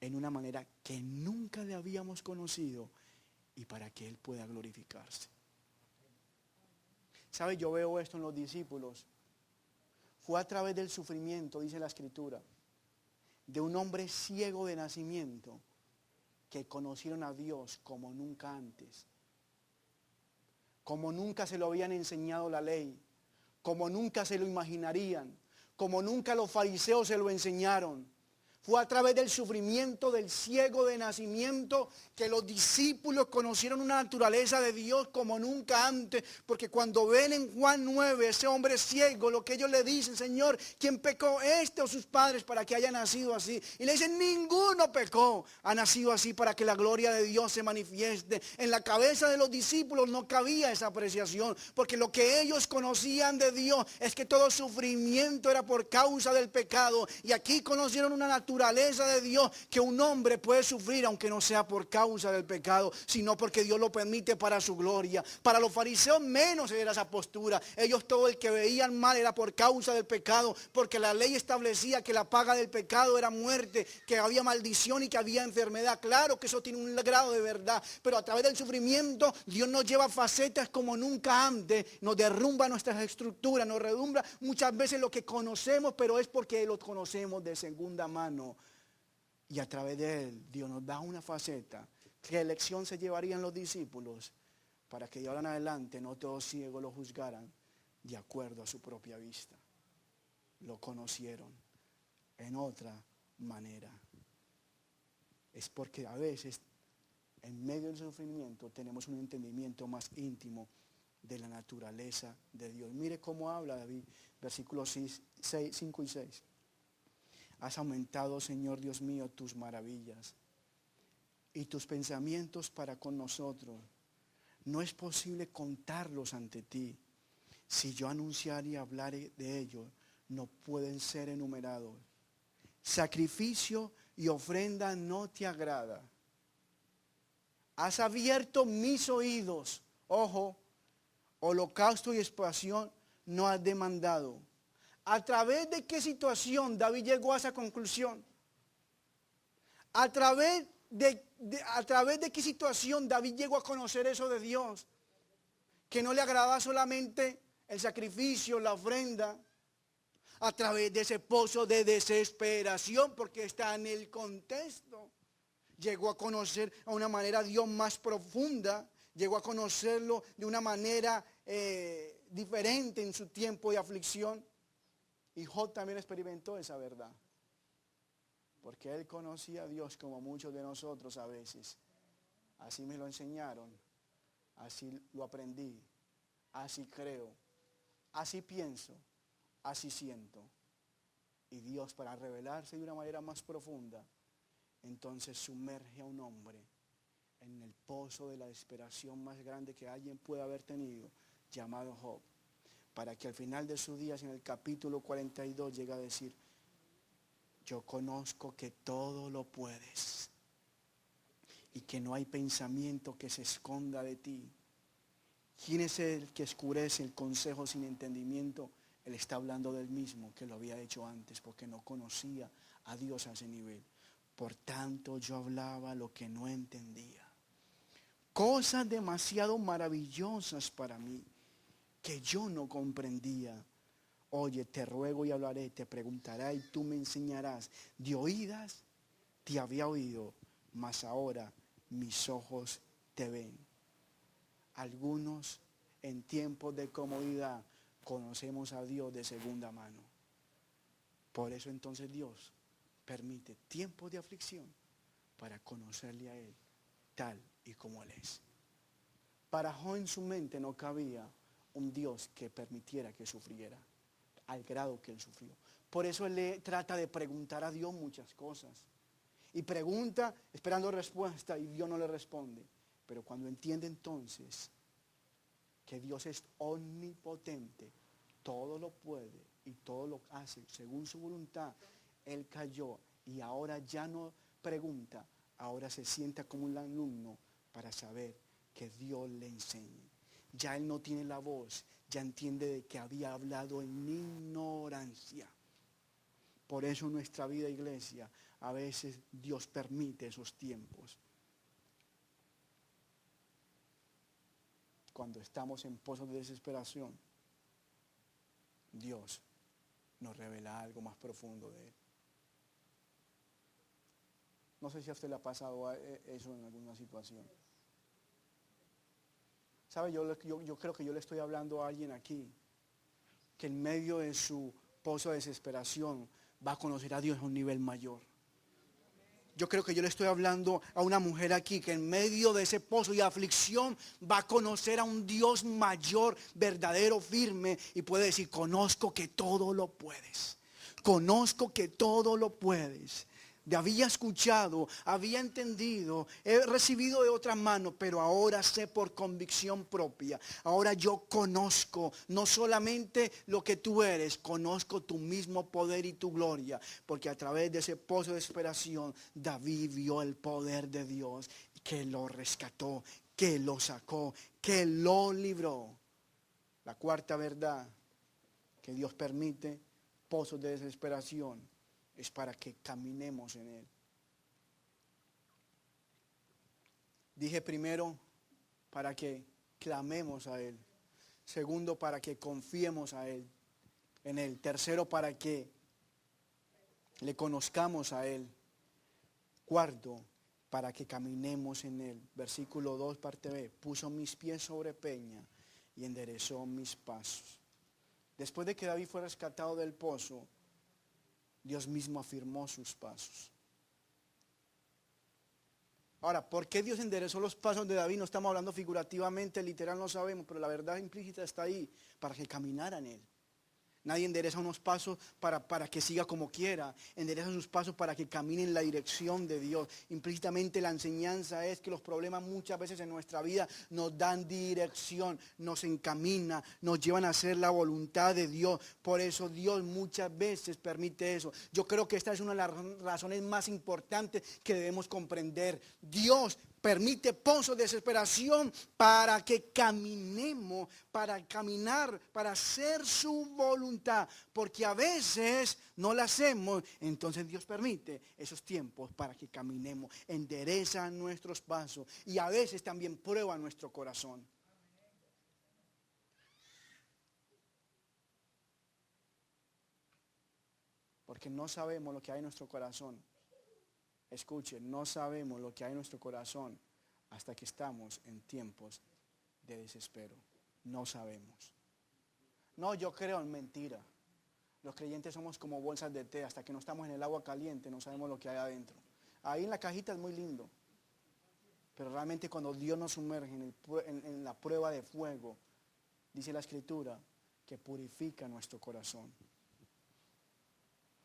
en una manera que nunca le habíamos conocido y para que Él pueda glorificarse. ¿Sabe? Yo veo esto en los discípulos. Fue a través del sufrimiento, dice la Escritura, de un hombre ciego de nacimiento que conocieron a Dios como nunca antes. Como nunca se lo habían enseñado la ley, como nunca se lo imaginarían, como nunca los fariseos se lo enseñaron. Fue a través del sufrimiento del ciego de nacimiento que los discípulos conocieron una naturaleza de Dios como nunca antes. Porque cuando ven en Juan 9 ese hombre ciego, lo que ellos le dicen, Señor, ¿quién pecó, este o sus padres, para que haya nacido así? Y le dicen, ninguno pecó, ha nacido así para que la gloria de Dios se manifieste. En la cabeza de los discípulos no cabía esa apreciación, porque lo que ellos conocían de Dios es que todo sufrimiento era por causa del pecado. Y aquí conocieron una naturaleza de Dios que un hombre puede sufrir aunque no sea por causa del pecado, sino porque Dios lo permite para su gloria. Para los fariseos menos era esa postura. Ellos todo el que veían mal era por causa del pecado, porque la ley establecía que la paga del pecado era muerte, que había maldición y que había enfermedad. Claro que eso tiene un grado de verdad, pero a través del sufrimiento Dios nos lleva a facetas como nunca antes, nos derrumba nuestras estructuras, nos redumba muchas veces lo que conocemos, pero es porque lo conocemos de segunda mano. Y a través de Él, Dios nos da una faceta. ¿Qué lección se llevarían los discípulos? Para que de ahora en adelante no todos ciegos lo juzgaran de acuerdo a su propia vista. Lo conocieron en otra manera. Es porque a veces, en medio del sufrimiento, tenemos un entendimiento más íntimo de la naturaleza de Dios. Mire cómo habla David, versículos 5 y 6. Has aumentado, Señor Dios mío, tus maravillas y tus pensamientos para con nosotros. No es posible contarlos ante ti. Si yo anunciar y hablar de ellos, no pueden ser enumerados. Sacrificio y ofrenda no te agrada. Has abierto mis oídos. Ojo, holocausto y expiación no has demandado. ¿A través de qué situación David llegó a esa conclusión? ¿A través de qué situación David llegó a conocer eso de Dios? Que no le agradaba solamente el sacrificio, la ofrenda. A través de ese pozo de desesperación, porque está en el contexto. Llegó a conocer a una manera a Dios más profunda. llegó a conocerlo de una manera diferente en su tiempo de aflicción. Y Job también experimentó esa verdad. Porque él conocía a Dios como muchos de nosotros a veces. Así me lo enseñaron, así lo aprendí, así creo, así pienso, así siento. Y Dios, para revelarse de una manera más profunda, entonces sumerge a un hombre en el pozo de la desesperación más grande que alguien puede haber tenido, llamado Job, para que al final de sus días, en el capítulo 42, llegue a decir: yo conozco que todo lo puedes y que no hay pensamiento que se esconda de ti. ¿Quién es el que oscurece el consejo sin entendimiento? Él está hablando del mismo que lo había hecho antes, porque no conocía a Dios a ese nivel. Por tanto, yo hablaba lo que no entendía. Cosas demasiado maravillosas para mí que yo no comprendía. Oye, te ruego y hablaré, te preguntaré y tú me enseñarás. De oídas te había oído, mas ahora mis ojos te ven. Algunos en tiempos de comodidad conocemos a Dios de segunda mano. Por eso entonces Dios permite tiempos de aflicción para conocerle a Él tal y como Él es. Para Job en su mente no cabía un Dios que permitiera que sufriera al grado que él sufrió. Por eso él le trata de preguntar a Dios muchas cosas. Y pregunta esperando respuesta y Dios no le responde. Pero cuando entiende entonces que Dios es omnipotente, todo lo puede y todo lo hace según su voluntad, él cayó y ahora ya no pregunta, ahora se sienta como un alumno para saber que Dios le enseñe. Ya él no tiene la voz, ya entiende de que había hablado en ignorancia. Por eso en nuestra vida, iglesia, a veces Dios permite esos tiempos. Cuando estamos en pozos de desesperación, Dios nos revela algo más profundo de Él. No sé si a usted le ha pasado eso en alguna situación. ¿Sabe? Yo creo que yo le estoy hablando a alguien aquí que en medio de su pozo de desesperación va a conocer a Dios a un nivel mayor. Yo creo que yo le estoy hablando a una mujer aquí que en medio de ese pozo de aflicción va a conocer a un Dios mayor, verdadero, firme, y puede decir: conozco que todo lo puedes. Conozco que todo lo puedes. Había escuchado, había entendido, he recibido de otra mano, pero ahora sé por convicción propia. Ahora yo conozco no solamente lo que tú eres, conozco tu mismo poder y tu gloria, porque a través de ese pozo de desesperación David vio el poder de Dios que lo rescató, que lo sacó, que lo libró. La cuarta verdad que Dios permite pozos de desesperación es para que caminemos en Él. Dije primero, para que clamemos a Él. Segundo, para que confiemos en Él. Tercero, para que le conozcamos a Él. Cuarto, para que caminemos en Él. Versículo 2, parte B. Puso mis pies sobre peña y enderezó mis pasos. Después de que David fue rescatado del pozo, Dios mismo afirmó sus pasos. Ahora, ¿por qué Dios enderezó los pasos de David? No estamos hablando figurativamente, literal no sabemos, pero la verdad implícita está ahí, para que caminara en Él. Nadie endereza unos pasos para que siga como quiera. Endereza sus pasos para que camine en la dirección de Dios. Implícitamente la enseñanza es que los problemas muchas veces en nuestra vida nos dan dirección, nos encamina, nos llevan a hacer la voluntad de Dios. Por eso Dios muchas veces permite eso. Yo creo que esta es una de las razones más importantes que debemos comprender. Dios permite pozos de desesperación para que caminemos, para caminar, para hacer su voluntad. Porque a veces no la hacemos, entonces Dios permite esos tiempos para que caminemos, endereza nuestros pasos y a veces también prueba nuestro corazón. Porque no sabemos lo que hay en nuestro corazón. Escuchen, no sabemos lo que hay en nuestro corazón hasta que estamos en tiempos de desespero. No sabemos. No, yo creo en mentira. Los creyentes somos como bolsas de té, hasta que no estamos en el agua caliente no sabemos lo que hay adentro. Ahí en la cajita es muy lindo, pero realmente cuando Dios nos sumerge en la prueba de fuego, dice la Escritura, que purifica nuestro corazón.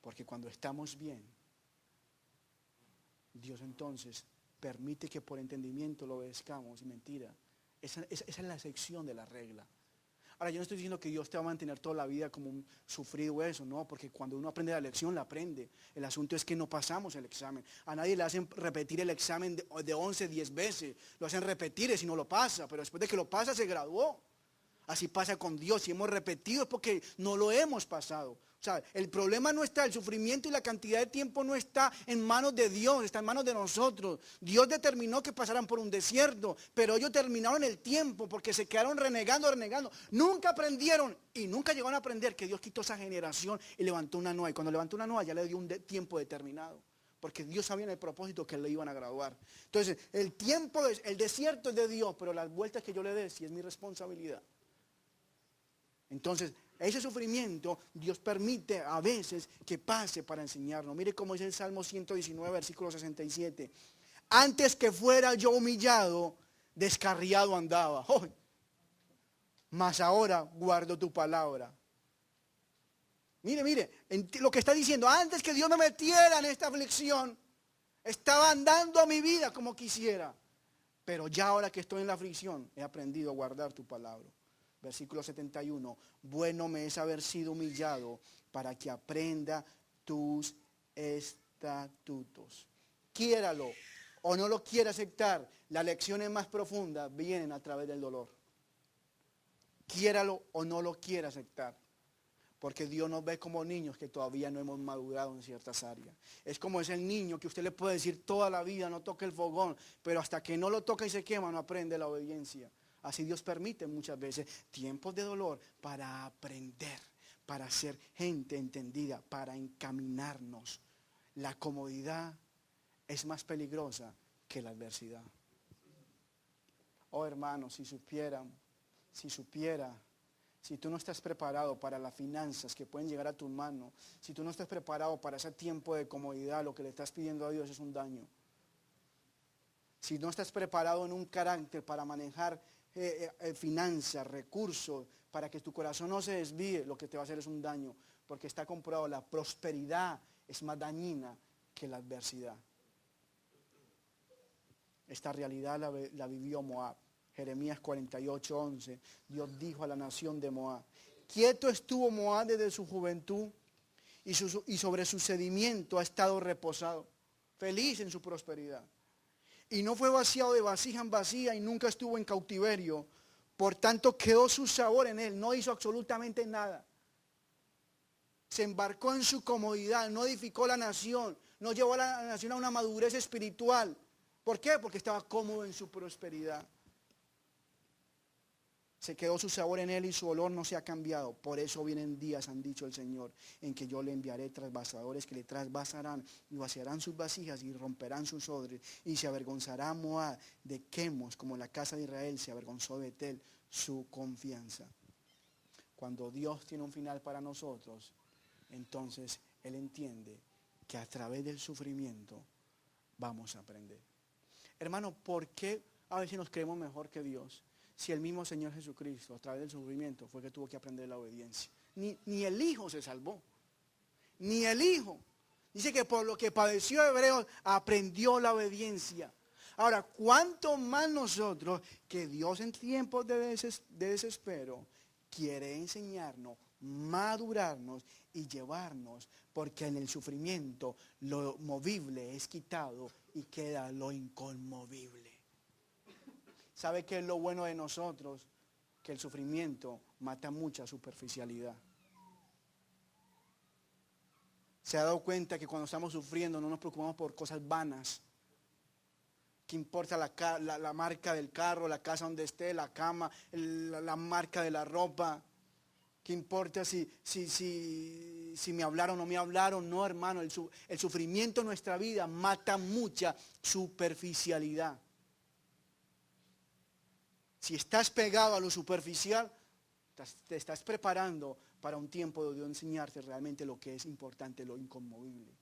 Porque cuando estamos bien, Dios entonces permite que por entendimiento lo obedezcamos. Y mentira, esa es la excepción de la regla. Ahora, yo no estoy diciendo que Dios te va a mantener toda la vida como un sufrido eso, no, porque cuando uno aprende la lección, la aprende. El asunto es que no pasamos el examen. A nadie le hacen repetir el examen de 11, 10 veces. Lo hacen repetir si no lo pasa, pero después de que lo pasa se graduó. Así pasa con Dios. Si hemos repetido es porque no lo hemos pasado. O sea, el problema no está, el sufrimiento y la cantidad de tiempo no está en manos de Dios, está en manos de nosotros. Dios determinó que pasaran por un desierto, pero ellos terminaron el tiempo porque se quedaron renegando. Nunca aprendieron y nunca llegaron a aprender que Dios quitó esa generación y levantó una nueva. Y cuando levantó una nueva ya le dio un tiempo determinado. Porque Dios sabía en el propósito que le iban a graduar. Entonces, el desierto es de Dios, pero las vueltas que yo le dé sí es mi responsabilidad. Entonces, ese sufrimiento Dios permite a veces que pase para enseñarnos. Mire cómo dice el Salmo 119, versículo 67. Antes que fuera yo humillado, descarriado andaba. ¡Oh! Mas ahora guardo tu palabra. Mire, lo que está diciendo, antes que Dios me metiera en esta aflicción, estaba andando mi vida como quisiera. Pero ya ahora que estoy en la aflicción, he aprendido a guardar tu palabra. Versículo 71, bueno me es haber sido humillado para que aprenda tus estatutos. Quiéralo o no lo quiera aceptar, las lecciones más profundas vienen a través del dolor. Quiéralo o no lo quiera aceptar. Porque Dios nos ve como niños que todavía no hemos madurado en ciertas áreas. Es como ese niño que usted le puede decir toda la vida, no toque el fogón, pero hasta que no lo toca y se quema, no aprende la obediencia. Así Dios permite muchas veces tiempos de dolor para aprender, para ser gente entendida, para encaminarnos. La comodidad es más peligrosa que la adversidad. Oh hermanos, si supiera, si tú no estás preparado para las finanzas que pueden llegar a tu mano, si tú no estás preparado para ese tiempo de comodidad, lo que le estás pidiendo a Dios es un daño. Si no estás preparado en un carácter para manejar finanzas, recursos, para que tu corazón no se desvíe, lo que te va a hacer es un daño, porque está comprobado, la prosperidad es más dañina que la adversidad. Esta realidad la vivió Moab. Jeremías 48:11, Dios dijo a la nación de Moab, quieto estuvo Moab desde su juventud y sobre su sedimiento ha estado reposado, feliz en su prosperidad. Y no fue vaciado de vasija en vasija y nunca estuvo en cautiverio. Por tanto quedó su sabor en él, no hizo absolutamente nada. Se embarcó en su comodidad, no edificó la nación, no llevó a la nación a una madurez espiritual. ¿Por qué? Porque estaba cómodo en su prosperidad. Se quedó su sabor en él y su olor no se ha cambiado. Por eso vienen días, han dicho el Señor, en que yo le enviaré trasvasadores que le trasvasarán y vaciarán sus vasijas y romperán sus odres. Y se avergonzará Moab de Quemos, como la casa de Israel se avergonzó de Betel, su confianza. Cuando Dios tiene un final para nosotros, entonces Él entiende que a través del sufrimiento vamos a aprender. Hermano, ¿por qué a veces nos creemos mejor que Dios? Si el mismo Señor Jesucristo, a través del sufrimiento, fue que tuvo que aprender la obediencia. Ni el Hijo se salvó. Ni el Hijo. Dice que por lo que padeció Hebreos, aprendió la obediencia. Ahora, ¿cuánto más nosotros, que Dios en tiempos de desespero, quiere enseñarnos, madurarnos y llevarnos? Porque en el sufrimiento lo movible es quitado y queda lo inconmovible. ¿Sabe qué es lo bueno de nosotros? Que el sufrimiento mata mucha superficialidad. ¿Se ha dado cuenta que cuando estamos sufriendo no nos preocupamos por cosas vanas? ¿Qué importa la marca del carro, la casa donde esté, la cama, la marca de la ropa? ¿Qué importa si me hablaron o no me hablaron? No, hermano, el sufrimiento en nuestra vida mata mucha superficialidad. Si estás pegado a lo superficial, te estás preparando para un tiempo de Dios enseñarte realmente lo que es importante, lo inconmovible,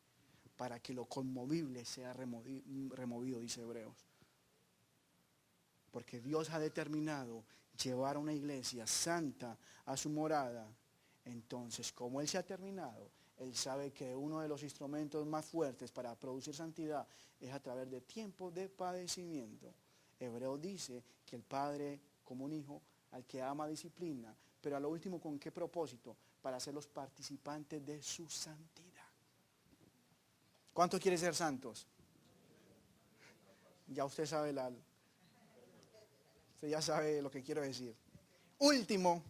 para que lo conmovible sea removido, dice Hebreos. Porque Dios ha determinado llevar a una iglesia santa a su morada. Entonces, como Él se ha terminado, Él sabe que uno de los instrumentos más fuertes para producir santidad es a través de tiempos de padecimiento. Hebreos dice que el Padre, como un hijo, al que ama disciplina, pero a lo último, ¿con qué propósito? Para hacerlos participantes de su santidad. ¿Cuántos quieren ser santos? Ya usted sabe usted ya sabe lo que quiero decir. Último.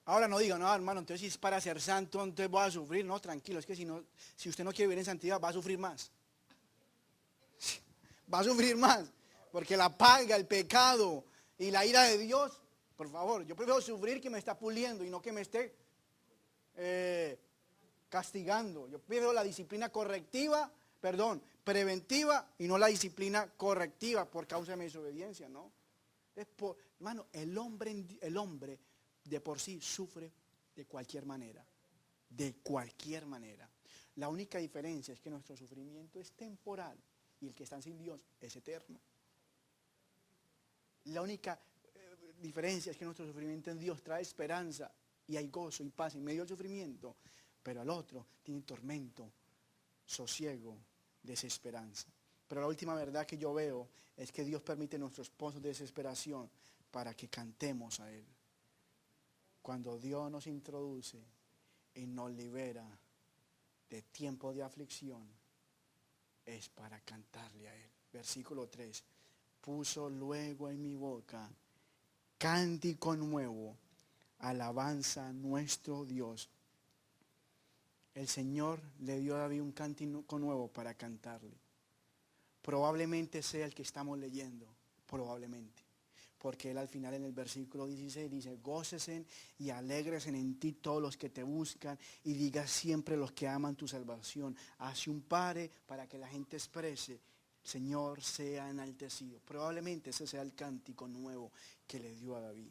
Ahora no diga, no, hermano, entonces si es para ser santo, entonces voy a sufrir. No, tranquilo, es que si usted no quiere vivir en santidad, va a sufrir más. Va a sufrir más. Porque la paga, el pecado y la ira de Dios, por favor, yo prefiero sufrir que me está puliendo y no que me esté castigando. Yo prefiero la disciplina preventiva y no la disciplina correctiva por causa de mi desobediencia, ¿no? Hermano, el hombre de por sí sufre de cualquier manera, La única diferencia es que nuestro sufrimiento es temporal y el que está sin Dios es eterno. La única diferencia es que nuestro sufrimiento en Dios trae esperanza y hay gozo y paz en medio del sufrimiento, pero el otro tiene tormento, sosiego, desesperanza. Pero la última verdad que yo veo es que Dios permite nuestros pozos de desesperación para que cantemos a Él. Cuando Dios nos introduce y nos libera de tiempo de aflicción, es para cantarle a Él. Versículo 3. Puso luego en mi boca cántico nuevo, alabanza a nuestro Dios. El Señor le dio a David un cántico nuevo para cantarle. Probablemente sea el que estamos leyendo, probablemente. Porque Él al final en el versículo 16 dice, gócesen y alégresen en ti todos los que te buscan y digas siempre los que aman tu salvación. Hace un pare para que la gente exprese, Señor sea enaltecido. Probablemente ese sea el cántico nuevo que le dio a David.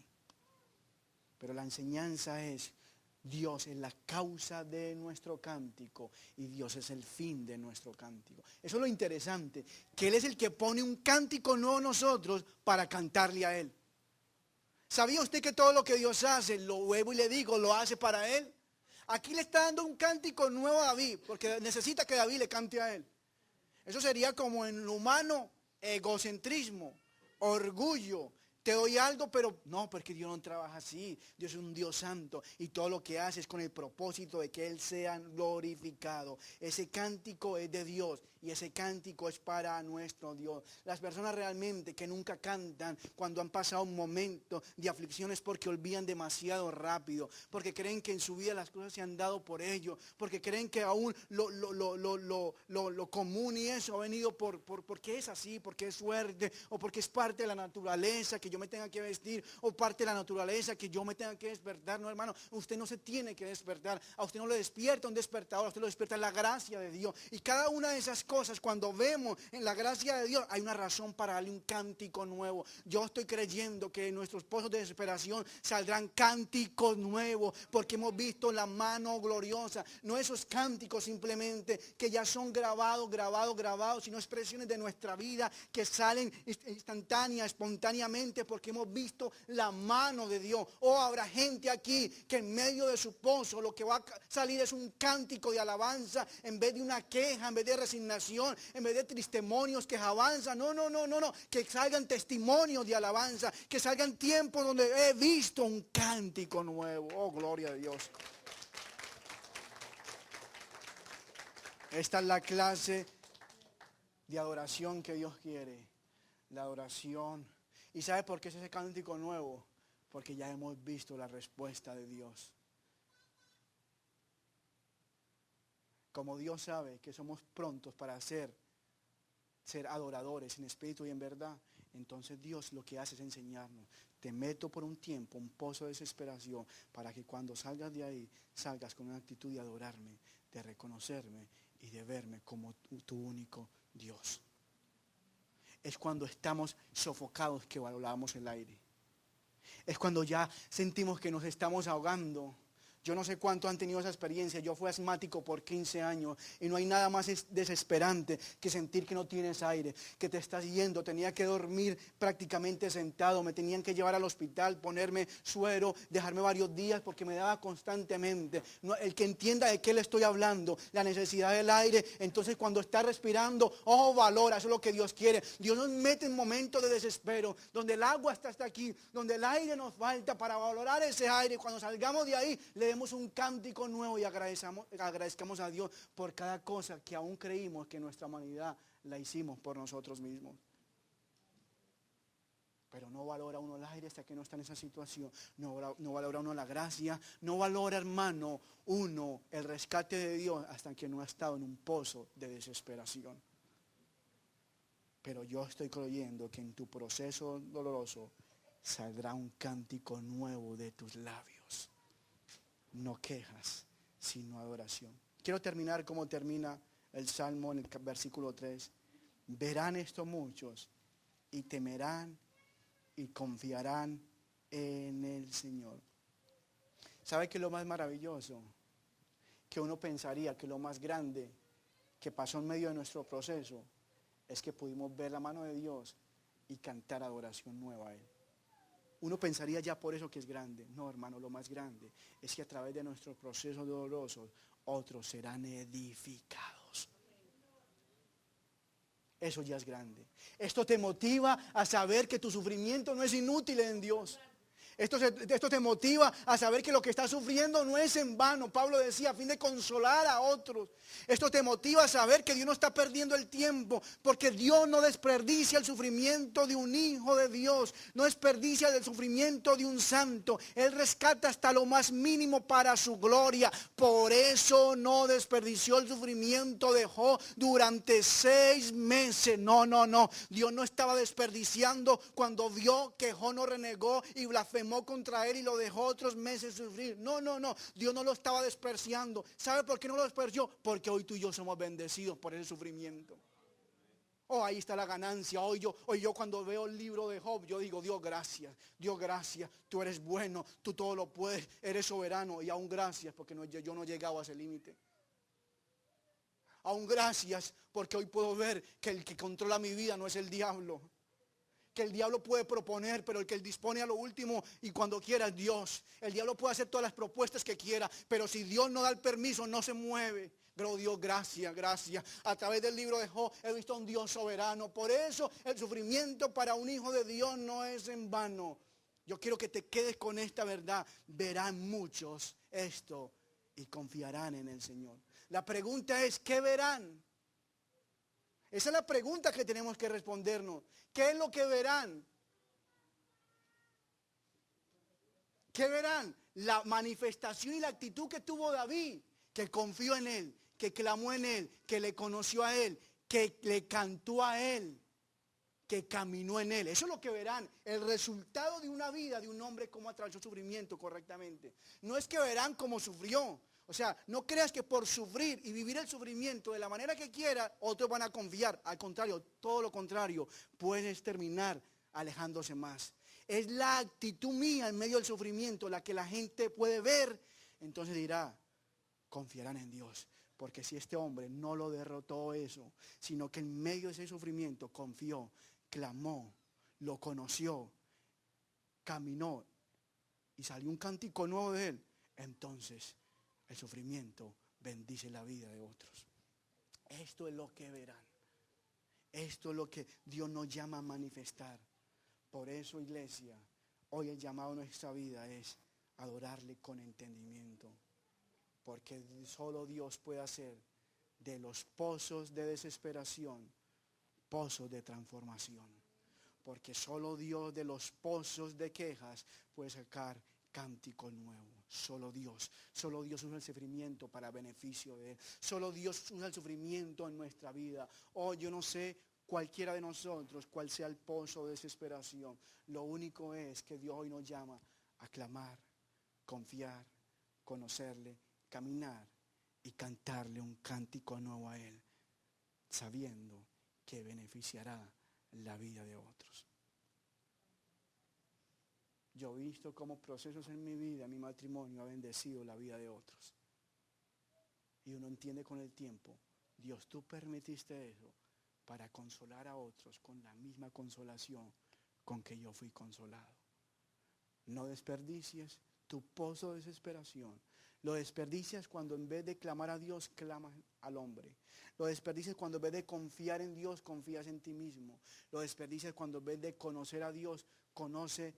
Pero la enseñanza es, Dios es la causa de nuestro cántico y Dios es el fin de nuestro cántico. Eso es lo interesante, que Él es el que pone un cántico nuevo en nosotros para cantarle a Él. ¿Sabía usted que todo lo que Dios hace, lo vuelvo y le digo, lo hace para Él? Aquí le está dando un cántico nuevo a David, porque necesita que David le cante a Él. Eso sería como en lo humano, egocentrismo, orgullo. Te doy algo, pero no, porque Dios no trabaja así. Dios es un Dios santo y todo lo que hace es con el propósito de que Él sea glorificado. Ese cántico es de Dios y ese cántico es para nuestro Dios. Las personas realmente que nunca cantan cuando han pasado un momento de aflicción es porque olvidan demasiado rápido, porque creen que en su vida las cosas se han dado por ellos, porque creen que aún lo común y eso ha venido porque es así, porque es suerte o porque es parte de la naturaleza que yo me tenga que vestir o parte de la naturaleza que yo me tenga que despertar. No, hermano, usted no se tiene que despertar. A usted no le despierta un despertador, a usted lo despierta la gracia de Dios. Y cada una de esas cosas, cuando vemos en la gracia de Dios, hay una razón para darle un cántico nuevo. Yo estoy creyendo que en nuestros pozos de desesperación saldrán cánticos nuevos, porque hemos visto la mano gloriosa. No esos cánticos simplemente que ya son grabados, sino expresiones de nuestra vida que salen instantáneas, espontáneamente, porque hemos visto la mano de Dios. Oh, habrá gente aquí que en medio de su pozo lo que va a salir es un cántico de alabanza en vez de una queja, en vez de resignación, en vez de testimonios que avanzan. No, que salgan testimonios de alabanza, que salgan tiempos donde he visto un cántico nuevo. Oh, gloria a Dios. Esta es la clase de adoración que Dios quiere. La adoración. ¿Y sabe por qué es ese cántico nuevo? Porque ya hemos visto la respuesta de Dios. Como Dios sabe que somos prontos para ser adoradores en espíritu y en verdad, entonces Dios lo que hace es enseñarnos. Te meto por un tiempo, un pozo de desesperación, para que cuando salgas de ahí, salgas con una actitud de adorarme, de reconocerme y de verme como tu único Dios. Es cuando estamos sofocados que valoramos el aire. Es cuando ya sentimos que nos estamos ahogando. Yo no sé cuánto han tenido esa experiencia. Yo fui asmático por 15 años y no hay nada más desesperante que sentir que no tienes aire, que te estás yendo. Tenía que dormir prácticamente sentado. Me tenían que llevar al hospital, ponerme suero, dejarme varios días porque me daba constantemente. El que entienda de qué le estoy hablando, la necesidad del aire. Entonces cuando está respirando, valora, eso es lo que Dios quiere. Dios nos mete en momentos de desespero, donde el agua está hasta aquí, donde el aire nos falta para valorar ese aire. Cuando salgamos de ahí, le demos un cántico nuevo y agradezcamos a Dios por cada cosa que aún creímos que nuestra humanidad la hicimos por nosotros mismos. Pero no valora uno el aire hasta que no está en esa situación. No valora uno la gracia. No valora, hermano, uno el rescate de Dios hasta que no ha estado en un pozo de desesperación. Pero yo estoy creyendo que en tu proceso doloroso saldrá un cántico nuevo de tus labios. No quejas, sino adoración. Quiero terminar como termina el Salmo en el versículo 3. Verán esto muchos y temerán y confiarán en el Señor. ¿Sabe qué es lo más maravilloso? Que uno pensaría que lo más grande que pasó en medio de nuestro proceso es que pudimos ver la mano de Dios y cantar adoración nueva a Él. Uno pensaría ya por eso que es grande. No, hermano, lo más grande es que a través de nuestros procesos dolorosos, otros serán edificados. Eso ya es grande. Esto te motiva a saber que tu sufrimiento no es inútil en Dios. Esto te motiva a saber que lo que estás sufriendo no es en vano. Pablo decía, a fin de consolar a otros. Esto te motiva a saber que Dios no está perdiendo el tiempo, porque Dios no desperdicia el sufrimiento de un hijo de Dios, no desperdicia el sufrimiento de un santo. Él rescata hasta lo más mínimo para su gloria. Por eso no desperdició el sufrimiento de Job durante 6 meses. No. Dios no estaba desperdiciando cuando vio que Job no renegó y blasfemó contra él y lo dejó otros meses sufrir. No. Dios no lo estaba despreciando. ¿Sabe por qué no lo despreció? Porque hoy tú y yo somos bendecidos por ese sufrimiento. Ahí está la ganancia. Hoy yo cuando veo el libro de Job, yo digo, Dios gracias, tú eres bueno, tú todo lo puedes, eres soberano. Y aún gracias porque yo no he llegado a ese límite. Aún gracias porque hoy puedo ver que el que controla mi vida no es el diablo. Que el diablo puede proponer, pero el que dispone a lo último y cuando quiera es Dios. El diablo puede hacer todas las propuestas que quiera, pero si Dios no da el permiso, no se mueve. Pero Dios, gracias. A través del libro de Job he visto a un Dios soberano. Por eso el sufrimiento para un hijo de Dios no es en vano. Yo quiero que te quedes con esta verdad. Verán muchos esto y confiarán en el Señor. La pregunta es, ¿qué verán? Esa es la pregunta que tenemos que respondernos. ¿Qué es lo que verán? ¿Qué verán? La manifestación y la actitud que tuvo David, que confió en él, que clamó en él, que le conoció a él, que le cantó a él, que caminó en él. Eso es lo que verán, el resultado de una vida de un hombre cómo atravesó sufrimiento correctamente. No es que verán cómo sufrió. O sea, no creas que por sufrir y vivir el sufrimiento de la manera que quieras, otros van a confiar. Al contrario, todo lo contrario, puedes terminar alejándose más. Es la actitud mía en medio del sufrimiento la que la gente puede ver. Entonces dirá, confiarán en Dios. Porque si este hombre no lo derrotó eso, sino que en medio de ese sufrimiento confió, clamó, lo conoció, caminó y salió un cántico nuevo de él, entonces el sufrimiento bendice la vida de otros. Esto es lo que verán. Esto es lo que Dios nos llama a manifestar. Por eso, iglesia, hoy el llamado a nuestra vida es adorarle con entendimiento. Porque solo Dios puede hacer de los pozos de desesperación pozos de transformación. Porque solo Dios de los pozos de quejas puede sacar cántico nuevo. Solo Dios usa el sufrimiento para beneficio de Él. Solo Dios usa el sufrimiento en nuestra vida. Yo no sé cualquiera de nosotros cuál sea el pozo de desesperación. Lo único es que Dios hoy nos llama a clamar, confiar, conocerle, caminar y cantarle un cántico nuevo a Él, sabiendo que beneficiará la vida de otros. Yo he visto cómo procesos en mi vida, mi matrimonio, ha bendecido la vida de otros. Y uno entiende con el tiempo, Dios, tú permitiste eso para consolar a otros con la misma consolación con que yo fui consolado. No desperdicies tu pozo de desesperación. Lo desperdicias cuando en vez de clamar a Dios, clamas al hombre. Lo desperdicias cuando en vez de confiar en Dios, confías en ti mismo. Lo desperdicias cuando en vez de conocer a Dios, conoce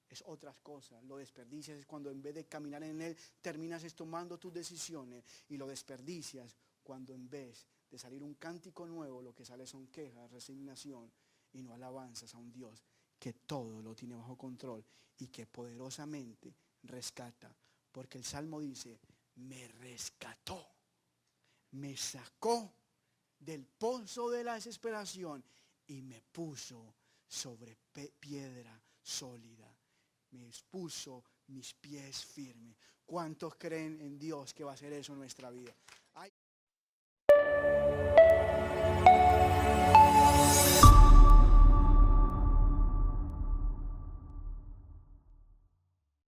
es otras cosas. Lo desperdicias es cuando en vez de caminar en Él, terminas tomando tus decisiones. Y lo desperdicias cuando en vez de salir un cántico nuevo, lo que sale son quejas, resignación y no alabanzas a un Dios que todo lo tiene bajo control y que poderosamente rescata. Porque el Salmo dice, me rescató, me sacó del pozo de la desesperación y me puso sobre piedra sólida. Me puso mis pies firmes. ¿Cuántos creen en Dios que va a hacer eso en nuestra vida?